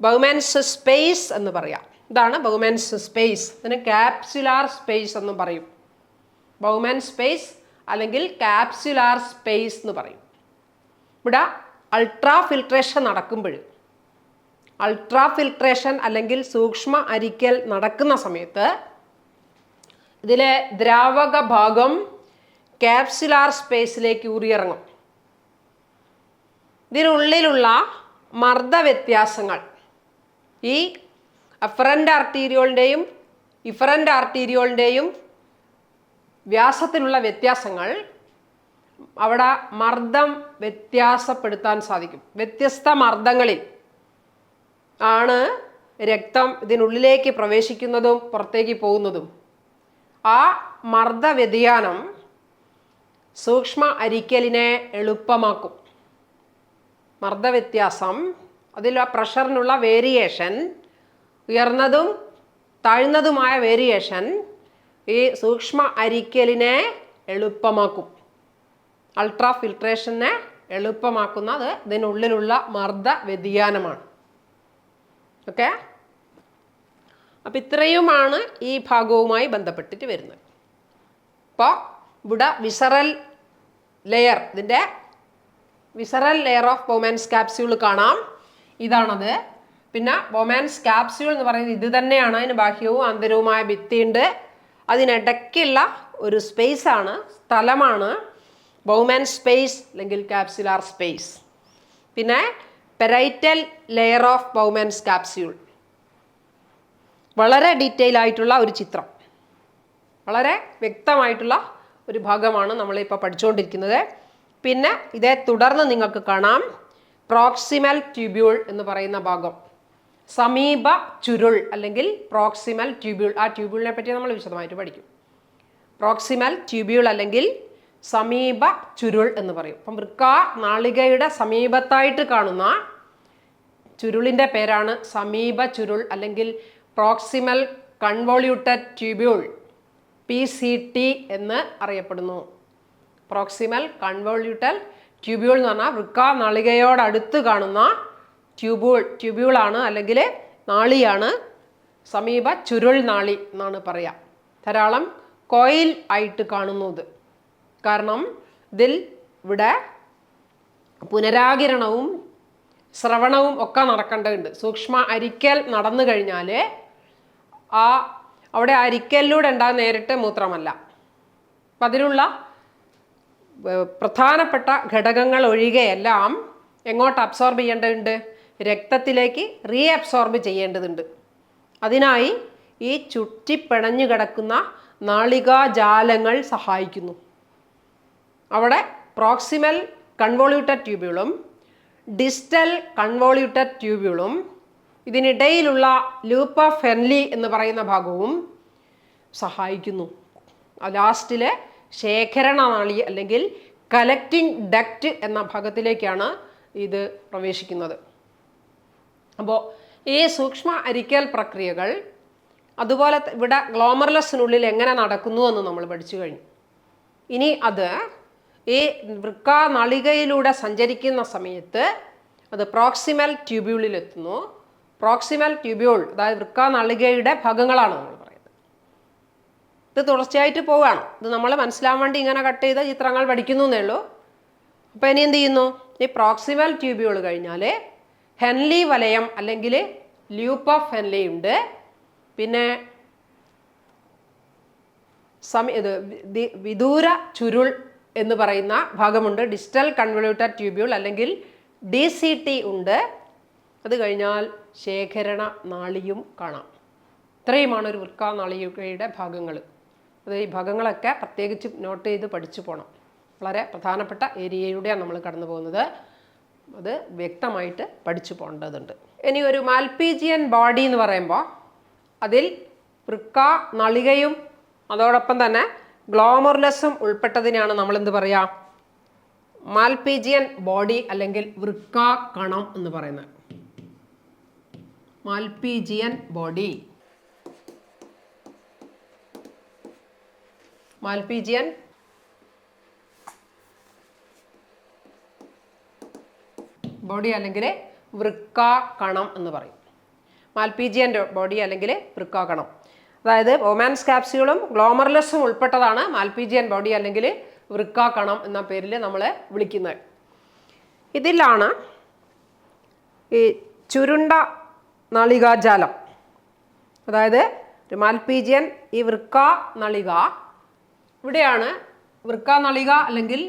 ബൊമാൻസ് സ്പേസ് എന്ന് പറയാം. ഇതാണ് ബൊമാൻസ് സ്പേസ്. ഇതിന് ക്യാപ്സുലാർ സ്പേസ് എന്നും പറയും. ബൊമാൻസ് സ്പേസ് അല്ലെങ്കിൽ ക്യാപ്സുലാർ സ്പേസ് എന്ന് പറയും. ഇവിടെ അൾട്രാ ഫിൽട്രേഷൻ നടക്കുമ്പോൾ, അൾട്രാ ഫിൽട്രേഷൻ അല്ലെങ്കിൽ സൂക്ഷ്മ അരിക്കൽ നടക്കുന്ന സമയത്ത് ഇതിലെ ദ്രാവക ഭാഗം ക്യാപ്സുലാർ സ്പേസിലേക്ക് ഊറിയിറങ്ങും. ഇതിനുള്ളിലുള്ള മർദ്ദ വ്യത്യാസങ്ങൾ, ഈ അഫറൻറ്റ് ആർട്ടീരിയോളിൻ്റെയും ഇഫറൻറ്റ് ആർട്ടീരിയോളിൻ്റെയും വ്യാസത്തിലുള്ള വ്യത്യാസങ്ങൾ അവിടെ മർദ്ദം വ്യത്യാസപ്പെടുത്താൻ സാധിക്കും. വ്യത്യസ്ത മർദ്ദങ്ങളിൽ ആണ് രക്തം ഇതിനുള്ളിലേക്ക് പ്രവേശിക്കുന്നതും പുറത്തേക്ക് പോകുന്നതും. ആ മർദ്ദ വ്യതിയാനം സൂക്ഷ്മ അരിക്കലിനെ എളുപ്പമാക്കും. മർദ്ദവ്യത്യാസം, അതിൽ ആ പ്രഷറിനുള്ള വേരിയേഷൻ, ഉയർന്നതും താഴ്ന്നതുമായ വേരിയേഷൻ ഈ സൂക്ഷ്മ അരിക്കലിനെ എളുപ്പമാക്കും. അൾട്രാ ഫിൽട്രേഷനെ എളുപ്പമാക്കുന്നത് ഇതിനുള്ളിലുള്ള മർദ്ദ വ്യതിയാനമാണ്. ഓക്കെ. അപ്പം ഇത്രയുമാണ് ഈ ഭാഗവുമായി ബന്ധപ്പെട്ടിട്ട് വരുന്നത്. അപ്പോൾ ഇവിടെ വിസറൽ ലെയർ, ഇതിൻ്റെ visceral layer of Bowman's capsule കാണാം. ഇതാണത്. പിന്നെ ബൊമാൻസ് ക്യാപ്സ്യൂൾ എന്ന് പറയുന്നത് ഇത് തന്നെയാണ്. അതിന് ബാഹ്യവും ആന്തരവുമായ ഭിത്തിയുണ്ട്. അതിനിടയ്ക്കുള്ള ഒരു സ്പേസാണ്, സ്ഥലമാണ് ബൊമാൻസ് സ്പേസ് അല്ലെങ്കിൽ ക്യാപ്സുലാർ സ്പേസ്. പിന്നെ parietal layer of Bowman's capsule. വളരെ ഡീറ്റെയിൽ ആയിട്ടുള്ള ഒരു ചിത്രം, വളരെ വ്യക്തമായിട്ടുള്ള ഒരു ഭാഗമാണ് നമ്മളിപ്പോൾ പഠിച്ചുകൊണ്ടിരിക്കുന്നത്. പിന്നെ ഇതേ തുടർന്ന് നിങ്ങൾക്ക് കാണാം പ്രോക്സിമൽ ട്യൂബ്യൂൾ എന്ന് പറയുന്ന ഭാഗം, സമീപ ചുരുൾ അല്ലെങ്കിൽ പ്രോക്സിമൽ ട്യൂബ്യൂൾ. ആ ട്യൂബ്യൂളിനെ പറ്റി നമ്മൾ വിശദമായിട്ട് പഠിക്കും. പ്രോക്സിമൽ ട്യൂബ്യൂൾ അല്ലെങ്കിൽ സമീപ ചുരുൾ എന്ന് പറയും. അപ്പം വൃക്ക നാളികയുടെ സമീപത്തായിട്ട് കാണുന്ന ചുരുളിൻ്റെ പേരാണ് സമീപ ചുരുൾ അല്ലെങ്കിൽ പ്രോക്സിമൽ കൺവോള്യൂട്ടഡ് ട്യൂബ്യൂൾ, PCT എന്ന് അറിയപ്പെടുന്നു. പ്രോക്സിമൽ കൺവോള്യൂട്ടഡ് ട്യൂബ്യൂൾ എന്ന് പറഞ്ഞാൽ വൃക്ക നാളികയോടടുത്ത് കാണുന്ന ട്യൂബ്യൂളാണ് അല്ലെങ്കിൽ നാളിയാണ്. സമീപ ചുരുൾ നാളി എന്നാണ് പറയുക. ധാരാളം കോയിൽ ആയിട്ട് കാണുന്നത്. കാരണം ഇവിടെ പുനരാകിരണവും ശ്രവണവും ഒക്കെ നടക്കേണ്ടതുണ്ട്. സൂക്ഷ്മ അരിക്കൽ നടന്നു കഴിഞ്ഞാൽ അവിടെ അരിക്കലിലൂടെ ഉണ്ടാകുന്ന നേരിട്ട് മൂത്രമല്ല. അപ്പം അതിലുള്ള പ്രധാനപ്പെട്ട ഘടകങ്ങൾ ഒഴികെയെല്ലാം എങ്ങോട്ട് അബ്സോർബ് ചെയ്യേണ്ടതുണ്ട്? രക്തത്തിലേക്ക് അബ്സോർബ് ചെയ്യേണ്ടതുണ്ട്. അതിനായി ഈ ചുറ്റിപ്പിണഞ്ഞു കിടക്കുന്ന നാളികാജാലങ്ങൾ സഹായിക്കുന്നു. അവിടെ പ്രോക്സിമൽ കൺവോള്യൂട്ടഡ് ട്യൂബ്യൂളും ഡിസ്റ്റൽ കൺവോള്യൂട്ടഡ് ട്യൂബ്യൂളും ഇതിനിടയിലുള്ള ലൂപ്പ് ഓഫ് ഹെൻലി എന്ന് പറയുന്ന ഭാഗവും സഹായിക്കുന്നു. ലാസ്റ്റിലെ ശേഖരണ നാളി അല്ലെങ്കിൽ കലക്റ്റിംഗ് ഡക്റ്റ് എന്ന ഭാഗത്തിലേക്കാണ് ഇത് പ്രവേശിക്കുന്നത്. അപ്പോൾ ഈ സൂക്ഷ്മ അരിക്കൽ പ്രക്രിയകൾ അതുപോലെ ഇവിടെ ഗ്ലോമർലസിനുള്ളിൽ എങ്ങനെ നടക്കുന്നു എന്ന് നമ്മൾ പഠിച്ചു കഴിഞ്ഞു. ഇനി അത് ഈ വൃക്കാനളികയിലൂടെ സഞ്ചരിക്കുന്ന സമയത്ത് അത് പ്രോക്സിമൽ ട്യൂബ്യൂളിലെത്തുന്നു. പ്രോക്സിമൽ ട്യൂബ്യൂൾ അതായത് വൃക്കാനളികയുടെ ഭാഗങ്ങളാണ് നമ്മൾ പറയുന്നത്. ഇത് തുടർച്ചയായിട്ട് പോവുകയാണ്. ഇത് നമ്മൾ മനസ്സിലാവാൻ വേണ്ടി ഇങ്ങനെ കട്ട് ചെയ്ത ചിത്രങ്ങൾ പഠിക്കുന്നു എന്നേ ഉള്ളൂ. അപ്പോൾ ഇനി എന്ത് ചെയ്യുന്നു? ഈ പ്രോക്സിമൽ ട്യൂബ്യൂൾ കഴിഞ്ഞാൽ ഹെൻലി വലയം അല്ലെങ്കിൽ ലൂപ്പ് ഓഫ് ഹെൻലി ഉണ്ട്. പിന്നെ വിദൂര ചുരുൾ എന്ന് പറയുന്ന ഭാഗമുണ്ട്. ഡിസ്റ്റൽ കൺവോള്യൂട്ടഡ് ട്യൂബ്യൂൾ അല്ലെങ്കിൽ DCT ഉണ്ട്. അത് കഴിഞ്ഞാൽ ശേഖരണ നാളിയും കാണാം. ഇത്രയുമാണ് ഒരു വൃക്കാനാളികയുടെ ഭാഗങ്ങൾ. അത് ഈ ഭാഗങ്ങളൊക്കെ പ്രത്യേകിച്ച് നോട്ട് ചെയ്ത് പഠിച്ചു പോകണം. വളരെ പ്രധാനപ്പെട്ട ഏരിയയിലൂടെയാണ് നമ്മൾ കടന്നു പോകുന്നത്. അത് വ്യക്തമായിട്ട് പഠിച്ചു പോകേണ്ടതുണ്ട്. ഇനി ഒരു മാൽപീജിയൻ ബോഡി എന്ന് പറയുമ്പോൾ അതിൽ വൃക്കാനളികയും അതോടൊപ്പം തന്നെ ഗ്ലോമർലസും ഉൾപ്പെട്ടതിനാണ് നമ്മൾ എന്ത് പറയുക? മാൽപീജിയൻ ബോഡി അല്ലെങ്കിൽ വൃക്കാകണം എന്ന് പറയുന്നത്. മാൽപീജിയൻ ബോഡി, മാൽപീജിയൻ ബോഡി അല്ലെങ്കിൽ വൃക്കാകണം എന്ന് പറയും. മാൽപീജിയൻ ബോഡി അല്ലെങ്കിൽ വൃക്കാകണം. അതായത് ബോമാൻസ് കാപ്സ്യൂളും ഗ്ലോമർലസും ഉൾപ്പെട്ടതാണ് മാൽപീജിയൻ ബോഡി അല്ലെങ്കിൽ വൃക്കാകണം എന്ന പേരിൽ നമ്മൾ വിളിക്കുന്നത്. ഇതിലാണ് ഈ ചുരുണ്ട നളികാജാലം. അതായത് ഒരു മാൽപീജിയൻ ഈ വൃക്കാനളിക ഇവിടെയാണ്. വൃക്കാനളിക അല്ലെങ്കിൽ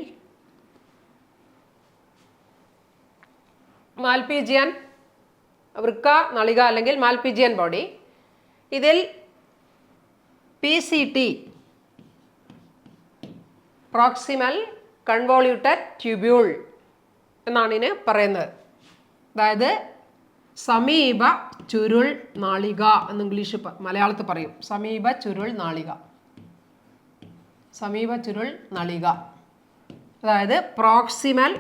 മാൽപീജിയൻ വൃക്കാനളിക അല്ലെങ്കിൽ മാൽപീജിയൻ ബോഡി. ഇതിൽ PCT പ്രോക്സിമൽ കൺവോള്യൂട്ടഡ് ട്യൂബ്യൂൾ എന്നാണ് ഇതിന് പറയുന്നത്. അതായത് സമീപ ചുരുൾ നാളിക എന്ന് ഇംഗ്ലീഷ് മലയാളത്തിൽ പറയും. സമീപ ചുരുൾ നാളിക, സമീപ ചുരുൾ നളിക. അതായത് പ്രോക്സിമൽ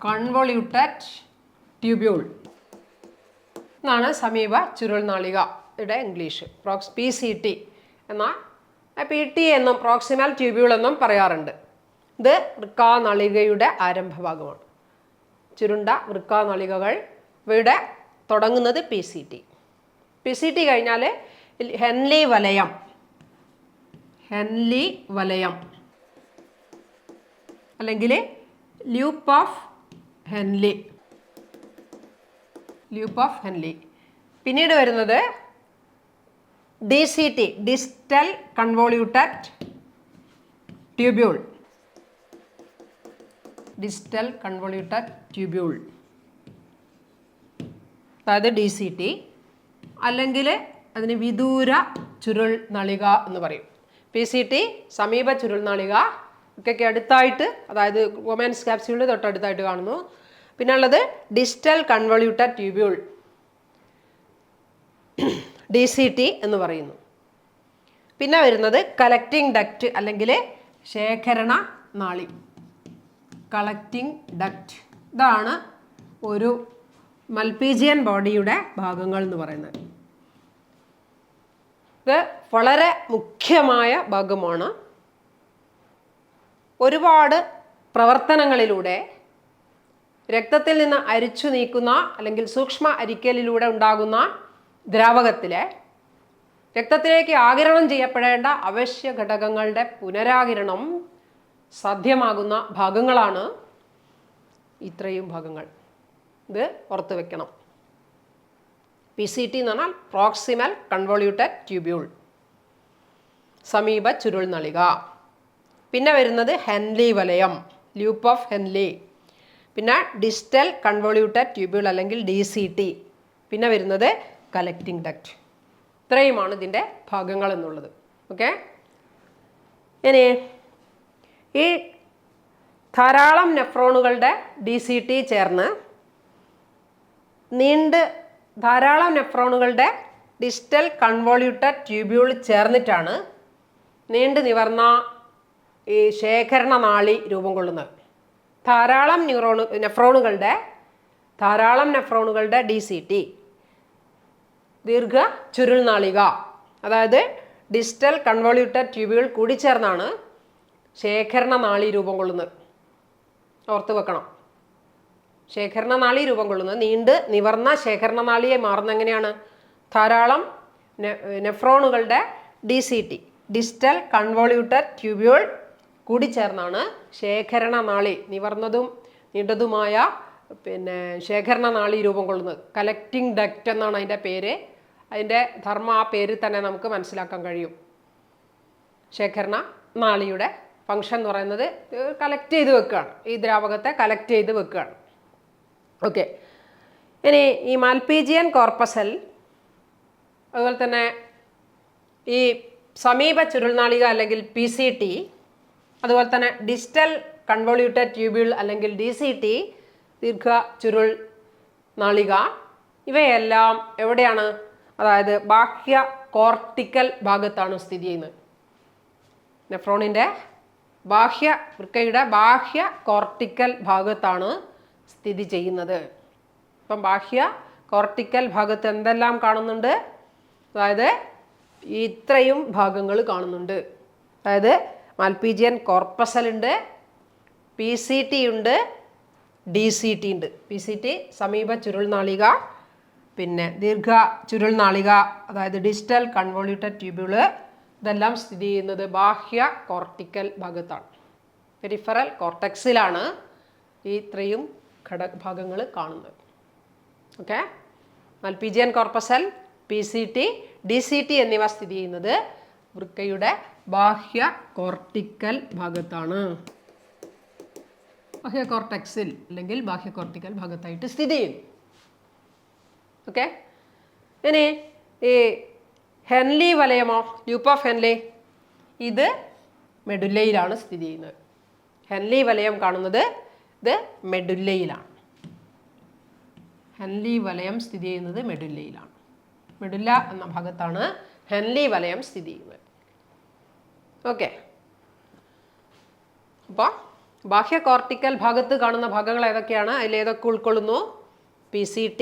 കൺവോള്യൂട്ടഡ് ട്യൂബ്യൂൾ എന്നാണ് സമീപ ചുരുൾ നാളികയുടെ ഇംഗ്ലീഷ്. PCT എന്നാൽ PT എന്നും പ്രോക്സിമൽ ട്യൂബ്യൂൾ എന്നും പറയാറുണ്ട്. ഇത് വൃക്കാനളികയുടെ ആരംഭഭാഗമാണ്. ചുരുണ്ട വൃക്കാനളികകൾ ഇവിടെ തുടങ്ങുന്നത് PCT കഴിഞ്ഞാൽ ഹെൻലി വലയം, ഹെൻലി വലയം അല്ലെങ്കിൽ loop of Henle, loop of Henle. പിന്നീട് വരുന്നത് DCT distal convoluted tubule, distal convoluted tubule അതായത് DCT, അല്ലെങ്കിൽ അതിന് വിദൂര ചുരുൾ നളിക എന്ന് പറയും. PCT സമീപ ചുരുൾ നാളിക ഒക്കെ അടുത്തായിട്ട്, അതായത് ബോമാൻസ് കാപ്സ്യൂളിന് തൊട്ടടുത്തായിട്ട് കാണുന്നു. പിന്നെ ഉള്ളത് ഡിസ്റ്റൽ കൺവോള്യൂട്ടഡ് ട്യൂബ്യൂൾ DCT എന്ന് പറയുന്നു. പിന്നെ വരുന്നത് കളക്റ്റിംഗ് ഡക്റ്റ് അല്ലെങ്കിൽ ശേഖരണ നാളി, കളക്റ്റിംഗ് ഡക്റ്റ്. ഇതാണ് ഒരു മൽപീജിയൻ ബോഡിയുടെ ഭാഗങ്ങൾ എന്ന് പറയുന്നത്. ഇത് വളരെ മുഖ്യമായ ഭാഗമാണ്. ഒരുപാട് പ്രവർത്തനങ്ങളിലൂടെ രക്തത്തിൽ നിന്ന് അരിച്ചു നീക്കുന്ന അല്ലെങ്കിൽ സൂക്ഷ്മ അരിക്കലിലൂടെ ഉണ്ടാകുന്ന ദ്രാവകത്തിലെ രക്തത്തിലേക്ക് ആഗിരണം ചെയ്യപ്പെടേണ്ട അവശ്യ ഘടകങ്ങളുടെ പുനരാകിരണം സാധ്യമാകുന്ന ഭാഗങ്ങളാണ് ഇത്രയും ഭാഗങ്ങൾ. ഇത് ഓർത്ത് വെക്കണം. PCT എന്ന് പറഞ്ഞാൽ പ്രോക്സിമൽ കൺവോള്യൂട്ടഡ് ട്യൂബ്യൂൾ, സമീപ ചുരുൾ നളിക. പിന്നെ വരുന്നത് ഹെൻലി വലയം, ലൂപ്പ് ഓഫ് ഹെൻലി. പിന്നെ ഡിസ്റ്റൽ കൺവോള്യൂട്ടഡ് ട്യൂബ്യൂൾ അല്ലെങ്കിൽ DCT. പിന്നെ വരുന്നത് കലക്റ്റിംഗ് ഡക്റ്റ്. ഇത്രയുമാണ് ഇതിൻ്റെ ഭാഗങ്ങൾ എന്നുള്ളത്. ഓക്കെ, ഇനി ഈ ധാരാളം നെഫ്രോണുകളുടെ DCT ചേർന്ന് ധാരാളം നെഫ്രോണുകളുടെ ഡിസ്റ്റൽ കൺവോള്യൂട്ടഡ് ട്യൂബ്യൂൾ ചേർന്നിട്ടാണ് നീണ്ടു നിവർന്ന ഈ ശേഖരണ നാളി രൂപം കൊള്ളുന്നത്. ധാരാളം നെഫ്രോണുകളുടെ DCT, ദീർഘ ചുരുൾ നാളിക, അതായത് ഡിസ്റ്റൽ കൺവോള്യൂട്ടഡ് ട്യൂബ്യൂൾ കൂടിച്ചേർന്നാണ് ശേഖരണ നാളി രൂപം കൊള്ളുന്നത്. ഓർത്ത് വെക്കണം. ശേഖരണ നാളി രൂപം കൊള്ളുന്നത് നീണ്ട് നിവർന്ന ശേഖരണ നാളിയെ മാറുന്ന എങ്ങനെയാണ്? ധാരാളം നെഫ്രോണുകളുടെ DCT, ഡിസ്റ്റൽ കൺവോള്യൂട്ടഡ് ട്യൂബ്യൂൾ കൂടിച്ചേർന്നാണ് ശേഖരണ നാളി, നിവർന്നതും നീണ്ടതുമായ ശേഖരണ നാളി രൂപം കൊള്ളുന്നത്. കലക്റ്റിംഗ് ഡക്റ്റ് എന്നാണ് അതിൻ്റെ പേര്. അതിൻ്റെ ധർമ്മം ആ പേരിൽ തന്നെ നമുക്ക് മനസ്സിലാക്കാൻ കഴിയും. ശേഖരണ നാളിയുടെ ഫങ്ഷൻ എന്ന് പറയുന്നത് കളക്ട് ചെയ്ത് വെക്കുകയാണ്, ഈ ദ്രാവകത്തെ കളക്ട് ചെയ്ത് വെക്കുകയാണ്. ഓക്കെ, ഇനി ഈ മാൽപീജിയൻ കോർപ്പസൽ, അതുപോലെ തന്നെ ഈ സമീപ ചുരുൾനാളിക അല്ലെങ്കിൽ PCT, അതുപോലെ തന്നെ ഡിസ്റ്റൽ കൺവോള്യൂട്ടഡ് ട്യൂബ്യൂൾ അല്ലെങ്കിൽ DCT, ദീർഘ ചുരുൾ നാളിക, ഇവയെല്ലാം എവിടെയാണ്? അതായത് ബാഹ്യ കോർട്ടിക്കൽ ഭാഗത്താണ് സ്ഥിതി ചെയ്യുന്നത്. നെഫ്രോണിൻ്റെ വൃക്കയുടെ ബാഹ്യ കോർട്ടിക്കൽ ഭാഗത്താണ് സ്ഥിതി ചെയ്യുന്നത്. അപ്പം ബാഹ്യ കോർട്ടിക്കൽ ഭാഗത്ത് എന്തെല്ലാം കാണുന്നുണ്ട്? അതായത് ഇത്രയും ഭാഗങ്ങൾ കാണുന്നുണ്ട്. അതായത് മാൽപീജിയൻ കോർപ്പസൽ ഉണ്ട്, PCT ഉണ്ട്, DCT ഉണ്ട്. PCT സമീപ ചുരുൾ നാളിക, പിന്നെ ദീർഘ ചുരുൾ നാളിക അതായത് ഡിസ്റ്റൽ കൺവോള്യൂട്ടഡ് ട്യൂബ്യൂള്, ഇതെല്ലാം സ്ഥിതി ചെയ്യുന്നത് ബാഹ്യ കോർട്ടിക്കൽ ഭാഗത്താണ്. പെരിഫറൽ കോർട്ടക്സിലാണ് ഈ ഇത്രയും ഭാഗങ്ങൾ കാണുന്നത്. Okay, Malpighian corpuscle, PCT, DCT എന്നിവ സ്ഥിതി ചെയ്യുന്നത് വൃക്കയുടെ ബാഹ്യ കോർട്ടിക്കൽ ഭാഗത്താണ്. ബാഹ്യ കോർട്ടക്സിൽ അല്ലെങ്കിൽ ബാഹ്യ കോർട്ടിക്കൽ ഭാഗത്തായിട്ട് സ്ഥിതി ചെയ്യുന്നു. ഓക്കെ, ഇനി ഈ ഹെൻലി വലയമോ, ലൂപ്പ് ഓഫ് ഹെൻലി, ഇത് മെഡുല്ലയിലാണ് സ്ഥിതി ചെയ്യുന്നത്. ഹെൻലി വലയം കാണുന്നത് ഇത് മെഡുല്ലയിലാണ്. ഹെൻലി വലയം സ്ഥിതി ചെയ്യുന്നത് മെഡുല്ലയിലാണ്. മെഡുല്ല എന്ന ഭാഗത്താണ് ഹെൻലി വലയം സ്ഥിതി ചെയ്യുന്നത്. ഓക്കെ, അപ്പോൾ ബാഹ്യ കോർട്ടിക്കൽ ഭാഗത്ത് കാണുന്ന ഭാഗങ്ങൾ ഏതൊക്കെയാണ്? അതിലേതൊക്കെ ഉൾക്കൊള്ളുന്നു? PCT,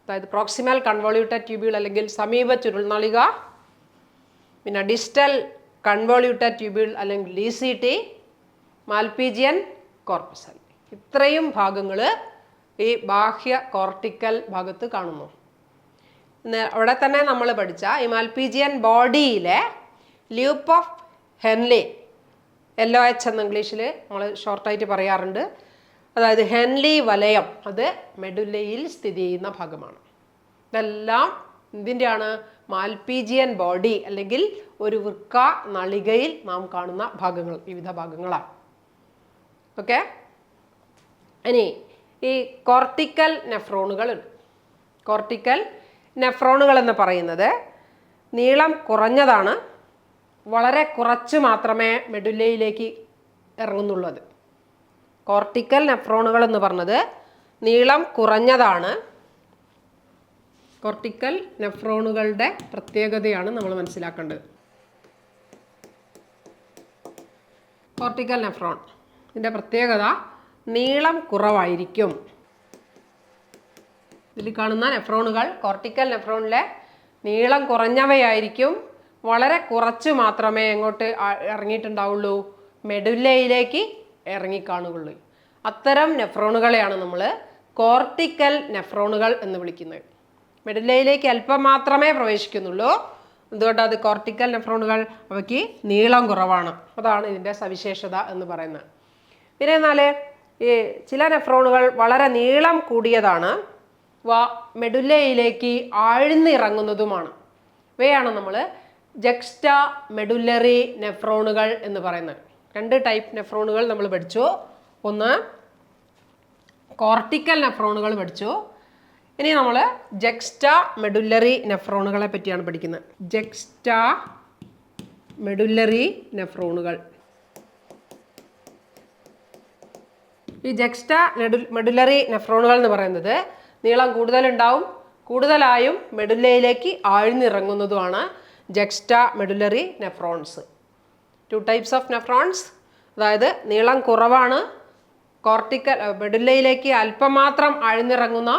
അതായത് പ്രോക്സിമൽ കൺവോള്യൂട്ടഡ് ട്യൂബ്യൂൾ അല്ലെങ്കിൽ സമീപ ചുരുൾനാളിക, പിന്നെ ഡിസ്റ്റൽ കൺവോള്യൂട്ടഡ് ട്യൂബ്യൂൾ അല്ലെങ്കിൽ DCT, മാൽപീജിയൻ കോർപ്പസൽ. ഇത്രയും ഭാഗങ്ങൾ ഈ ബാഹ്യ കോർട്ടിക്കൽ ഭാഗത്ത് കാണുന്നു. അവിടെ തന്നെ നമ്മൾ പഠിച്ച ഈ മാൽപീജിയൻ ബോഡിയിലെ ലൂപ്പ് ഓഫ് ഹെൻലി, LOH എന്ന് ഇംഗ്ലീഷിൽ നമ്മൾ ഷോർട്ടായിട്ട് പറയാറുണ്ട്. അതായത് ഹെൻലി വലയം, അത് മെഡുല്ലയിൽ സ്ഥിതി ചെയ്യുന്ന ഭാഗമാണ്. ഇതെല്ലാം ഇതിൻ്റെയാണ് മാൽപീജിയൻ ബോഡി അല്ലെങ്കിൽ ഒരു വൃക്ക നളികയിൽ നാം കാണുന്ന ഭാഗങ്ങൾ, വിവിധ ഭാഗങ്ങളാണ്. ഓക്കെ, ഇനി ഈ കോർട്ടിക്കൽ നെഫ്രോണുകൾ. കോർട്ടിക്കൽ നെഫ്രോണുകൾ എന്ന് പറയുന്നത് നീളം കുറഞ്ഞതാണ്, വളരെ കുറച്ച് മാത്രമേ മെഡുല്ലയിലേക്ക് ഇറങ്ങുന്നുള്ളൂ. അത് കോർട്ടിക്കൽ നെഫ്രോണുകൾ എന്ന് പറഞ്ഞത് നീളം കുറഞ്ഞതാണ്. കോർട്ടിക്കൽ നെഫ്രോണുകളുടെ പ്രത്യേകതയാണ് നമ്മൾ മനസ്സിലാക്കേണ്ടത്. കോർട്ടിക്കൽ നെഫ്രോൺ ഇതിൻ്റെ പ്രത്യേകത നീളം കുറവായിരിക്കും. ഇതിൽ കാണുന്ന നെഫ്രോണുകൾ കോർട്ടിക്കൽ നെഫ്രോണിലെ നീളം കുറഞ്ഞവയായിരിക്കും. വളരെ കുറച്ച് മാത്രമേ എങ്ങോട്ട് ഇറങ്ങിയിട്ടുണ്ടാവുള്ളൂ? മെഡുല്ലയിലേക്ക് ഇറങ്ങിക്കാണുകയുള്ളൂ. അത്തരം നെഫ്രോണുകളെയാണ് നമ്മൾ കോർട്ടിക്കൽ നെഫ്രോണുകൾ എന്ന് വിളിക്കുന്നത്. മെഡുല്ലയിലേക്ക് അല്പം മാത്രമേ പ്രവേശിക്കുന്നുള്ളൂ, എന്തുകൊണ്ടാണ് അത് കോർട്ടിക്കൽ നെഫ്രോണുകൾ? അവയ്ക്ക് നീളം കുറവാണ്. അതാണ് ഇതിൻ്റെ സവിശേഷത എന്ന് പറയുന്നത്. പിന്നെ എന്നാൽ ഈ ചില നെഫ്രോണുകൾ വളരെ നീളം കൂടിയതാണ്. മെഡുല്ലയിലേക്ക് ആഴ്ന്നിറങ്ങുന്നതുമാണ്. ഇവയാണ് നമ്മൾ ജക്സ്റ്റാ മെഡുല്ലറി നെഫ്രോണുകൾ എന്ന് പറയുന്നത്. 2 ടൈപ്പ് നെഫ്രോണുകൾ നമ്മൾ പഠിച്ചു. ഒന്ന് കോർട്ടിക്കൽ നെഫ്രോണുകൾ പഠിച്ചു. ഇനി നമ്മൾ ജക്സ്റ്റാ മെഡുല്ലറി നെഫ്രോണുകളെ പറ്റിയാണ് പഠിക്കുന്നത്. ജക്സ്റ്റാ മെഡുല്ലറി നെഫ്രോണുകൾ. ഈ ജക്സ്റ്റാ മെഡുല്ലറി നെഫ്രോണുകൾ എന്ന് പറയുന്നത് നീളം കൂടുതലുണ്ടാവും, കൂടുതലായും മെഡുല്ലയിലേക്ക് ആഴ്ന്നിറങ്ങുന്നതുമാണ് juxtamedullary nephrons. 2 types of nephrons, അതായത് നീളം കുറവാണ്, മെഡുല്ലയിലേക്ക് അല്പം മാത്രം ആഴ്ന്നിറങ്ങുന്ന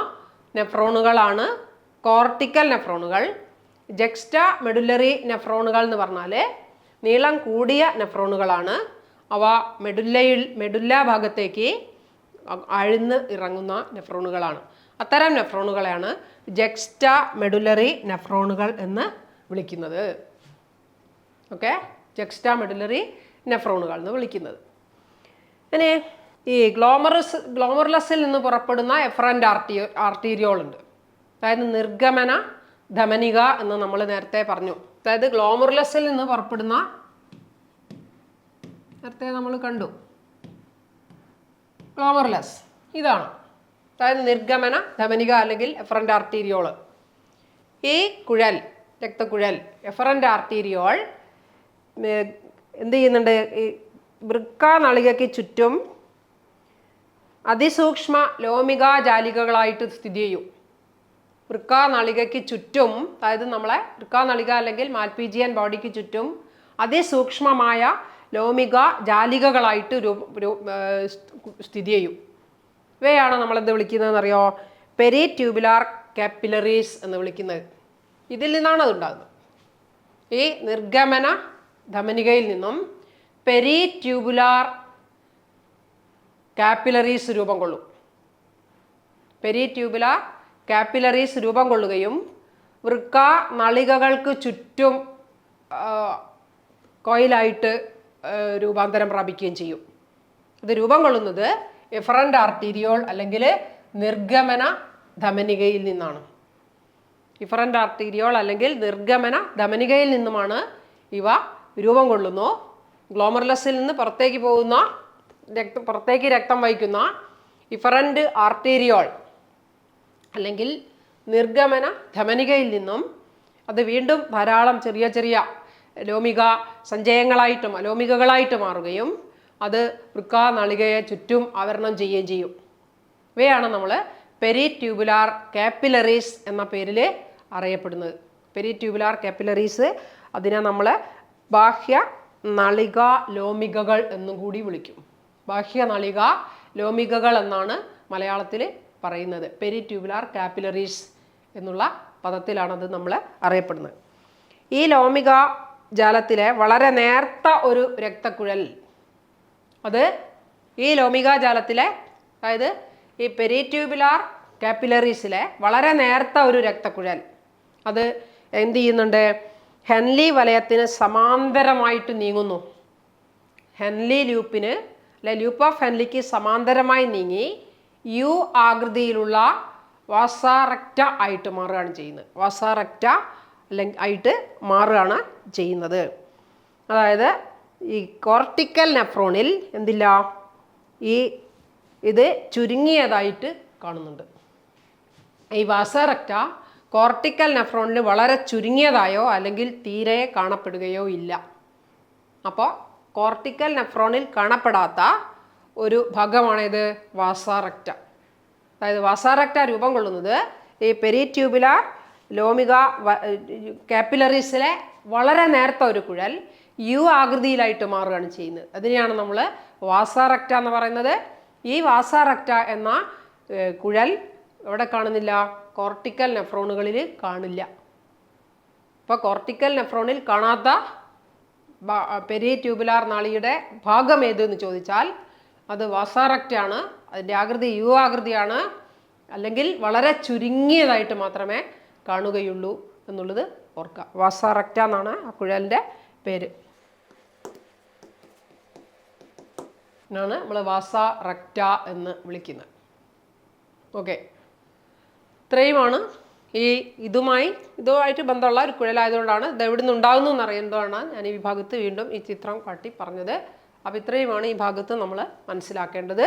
നെഫ്രോണുകളാണ് കോർട്ടിക്കൽ നെഫ്രോണുകൾ. ജക്സ്റ്റാ മെഡുല്ലറി നെഫ്രോണുകൾ എന്ന് പറഞ്ഞാൽ നീളം കൂടിയ നെഫ്രോണുകളാണ്. അവ മെഡുല്ല ഭാഗത്തേക്ക് ആഴ്ന്ന് ഇറങ്ങുന്ന നെഫ്രോണുകളാണ്. അത്തരം നെഫ്രോണുകളെയാണ് ജക്സ്റ്റാ മെഡുല്ലറി നെഫ്രോണുകൾ എന്ന് വിളിക്കുന്നത്. ഓക്കെ, ജക്സ്റ്റാ മെഡുല്ലറി നെഫ്രോണുകൾ എന്ന് വിളിക്കുന്നത്. ഇനി ഈ ഗ്ലോമറുലസിൽ നിന്ന് പുറപ്പെടുന്ന എഫറൻ്റ് ആർട്ടീരിയോൾ ഉണ്ട്. അതായത് നിർഗമന ധമനിക എന്ന് നമ്മൾ നേരത്തെ പറഞ്ഞു. അതായത് ഗ്ലോമറുലസിൽ നിന്ന് പുറപ്പെടുന്ന, നേരത്തെ നമ്മൾ കണ്ടു ഗ്ലോമറുലസ് ഇതാണ്. അതായത് നിർഗമന ധമനിക അല്ലെങ്കിൽ എഫറൻ്റ് ആർട്ടീരിയോൾ. ഈ കുഴൽ, രക്തക്കുഴൽ എഫറൻ്റ് ആർട്ടീരിയോൾ എന്ത് ചെയ്യുന്നുണ്ട്? ഈ വൃക്കാനളികയ്ക്ക് ചുറ്റും അതിസൂക്ഷ്മ ലോമികാജാലികകളായിട്ട് സ്ഥിതി ചെയ്യും. വൃക്കാനളികയ്ക്ക് ചുറ്റും, അതായത് നമ്മളെ വൃക്കാനളിക അല്ലെങ്കിൽ മാൽപീജിയൻ ബോഡിക്ക് ചുറ്റും അതിസൂക്ഷ്മമായ ലോമിക ജാലികകളായിട്ട് സ്ഥിതി ചെയ്യും. ഇവയാണ് നമ്മളെന്ത് വിളിക്കുന്നതെന്നറിയോ? പെരിട്യൂബുലാർ കാപ്പിലറീസ് എന്ന് വിളിക്കുന്നത്. ഇതിൽ നിന്നാണ് അതുണ്ടാകുന്നത്. ഈ നിർഗമന ധമനികയിൽ നിന്നും പെരിട്യൂബുലാർ കാപ്പിലറീസ് രൂപം കൊള്ളും. പെരിട്യൂബുലാർ കാപ്പിലറീസ് രൂപം കൊള്ളുകയും വൃക്ക നളികകൾക്ക് ചുറ്റും കോയിലായിട്ട് രൂപാന്തരം പ്രാപിക്കുകയും ചെയ്യും. ഇത് രൂപം കൊള്ളുന്നത് എഫറൻ്റ് ആർട്ടീരിയോൾ അല്ലെങ്കിൽ നിർഗമന ധമനികയിൽ നിന്നാണ്. ഇഫറൻ്റ് ആർട്ടീരിയോൾ അല്ലെങ്കിൽ നിർഗമന ധമനികയിൽ നിന്നുമാണ് ഇവ രൂപം കൊള്ളുന്നു. ഗ്ലോമറുലസിൽ നിന്ന് പുറത്തേക്ക് രക്തം വഹിക്കുന്ന ഇഫറൻ്റ് ആർട്ടീരിയോൾ അല്ലെങ്കിൽ നിർഗമന ധമനികയിൽ നിന്നും അത് വീണ്ടും ധാരാളം ചെറിയ ചെറിയ ലോമിക സഞ്ചയങ്ങളായിട്ടും അലോമികകളായിട്ട് മാറുകയും അത് വൃക്കാനളികയെ ചുറ്റും ആവരണം ചെയ്യുകയും ചെയ്യും. ഇവയാണ് നമ്മൾ പെരിട്യൂബുലാർ കാപ്പിലറീസ് എന്ന പേരിൽ അറിയപ്പെടുന്നത്. പെരിട്യൂബുലാർ കാപ്പിലറീസ്, അതിനെ നമ്മൾ ബാഹ്യ നളിക ലോമികകൾ എന്നും കൂടി വിളിക്കും. ബാഹ്യ നളിക ലോമികകൾ എന്നാണ് മലയാളത്തിൽ പറയുന്നത്. പെരിട്യൂബുലാർ കാപ്പിലറീസ് എന്നുള്ള പദത്തിലാണത് നമ്മൾ അറിയപ്പെടുന്നത്. ഈ ലോമിക ജാലത്തിലെ വളരെ നേർത്ത ഒരു രക്തക്കുഴൽ, അത് ഈ ലോമിക ജാലത്തിലെ, അതായത് ഈ പെരിട്യൂബുലാർ കാപ്പിലറീസിലെ വളരെ നേർത്ത ഒരു രക്തക്കുഴൽ, അത് എന്ത് ചെയ്യുന്നുണ്ട്? ഹെൻലി വലയത്തിന് സമാന്തരമായിട്ട് നീങ്ങുന്നു. ഹെൻലി ലൂപ്പിന് അല്ലെ ലൂപ്പ് ഓഫ് ഹെൻലിക്ക് സമാന്തരമായി നീങ്ങി യു ആകൃതിയിലുള്ള വാസാറക്റ്റ ആയിട്ട് മാറുകയാണ് ചെയ്യുന്നത്. വാസാറക്റ്റ അല്ലെങ്കിൽ ആയിട്ട് മാറുകയാണ് ചെയ്യുന്നത്. അതായത് ഈ കോർട്ടിക്കൽ നെഫ്രോണിൽ എന്തില്ല? ഇത് ചുരുങ്ങിയതായിട്ട് കാണുന്നുണ്ട്. ഈ വാസാറക്റ്റ കോർട്ടിക്കൽ നെഫ്രോണിൽ വളരെ ചുരുങ്ങിയതായോ അല്ലെങ്കിൽ തീരെ കാണപ്പെടുകയോ ഇല്ല. അപ്പോൾ കോർട്ടിക്കൽ നെഫ്രോണിൽ കാണപ്പെടാത്ത ഒരു ഭാഗമാണിത് വാസാറക്റ്റ. അതായത് വാസാറക്റ്റ രൂപം കൊള്ളുന്നത് ഈ പെരിട്യൂബുലാർ ലോമിക കാപ്പിലറീസിലെ വളരെ നേർത്ത ഒരു കുഴൽ യു ആകൃതിയിലായിട്ട് മാറുകയാണ് ചെയ്യുന്നത്. അതിനെയാണ് നമ്മൾ വാസാറക്റ്റ എന്ന് പറയുന്നത്. ഈ വാസാറക്റ്റ എന്ന കുഴൽ എവിടെ കാണുന്നില്ല? കോർട്ടിക്കൽ നെഫ്രോണുകളിൽ കാണില്ല. അപ്പോൾ കോർട്ടിക്കൽ നെഫ്രോണിൽ കാണാത്ത പെരിട്യൂബുലാർ നാളിയുടെ ഭാഗം ഏതെന്ന് ചോദിച്ചാൽ അത് വാസാറക്റ്റ ആണ്. അതിൻ്റെ ആകൃതി യു ആകൃതിയാണ്, അല്ലെങ്കിൽ വളരെ ചുരുങ്ങിയതായിട്ട് മാത്രമേ കാണുകയുള്ളൂ എന്നുള്ളത് ഓർക്കുക. വാസ റെക്റ്റ എന്നാണ് ആ കുഴലിൻ്റെ പേര്. ാണ് നമ്മൾ വാസ റെക്റ്റ എന്ന് വിളിക്കുന്നത്. ഓക്കെ, ഇത്രയുമാണ് ഇതുമായിട്ട് ബന്ധമുള്ള ഒരു കുഴലായതുകൊണ്ടാണ് ഇത് എവിടെ നിന്ന് ഉണ്ടാകുന്നു എന്നറിയുന്നതാണ് ഞാൻ ഈ ഭാഗത്ത് വീണ്ടും ഈ ചിത്രം കാട്ടി പറഞ്ഞത്. അപ്പോൾ ഇത്രയുമാണ് ഈ ഭാഗത്ത് നമ്മൾ മനസ്സിലാക്കേണ്ടത്.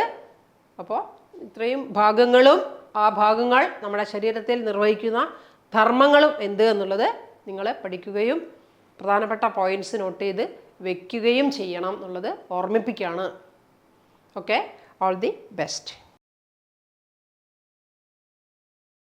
അപ്പോൾ ഇത്രയും ഭാഗങ്ങളും ആ ഭാഗങ്ങൾ നമ്മുടെ ശരീരത്തിൽ നിർവഹിക്കുന്ന ധർമ്മങ്ങളും എന്ത് എന്നുള്ളത് നിങ്ങൾ പഠിക്കുകയും പ്രധാനപ്പെട്ട പോയിന്റ്സ് നോട്ട് ചെയ്ത് വെക്കുകയും ചെയ്യണം എന്നുള്ളത് ഓർമ്മിപ്പിക്കുകയാണ്. Okay, all the best.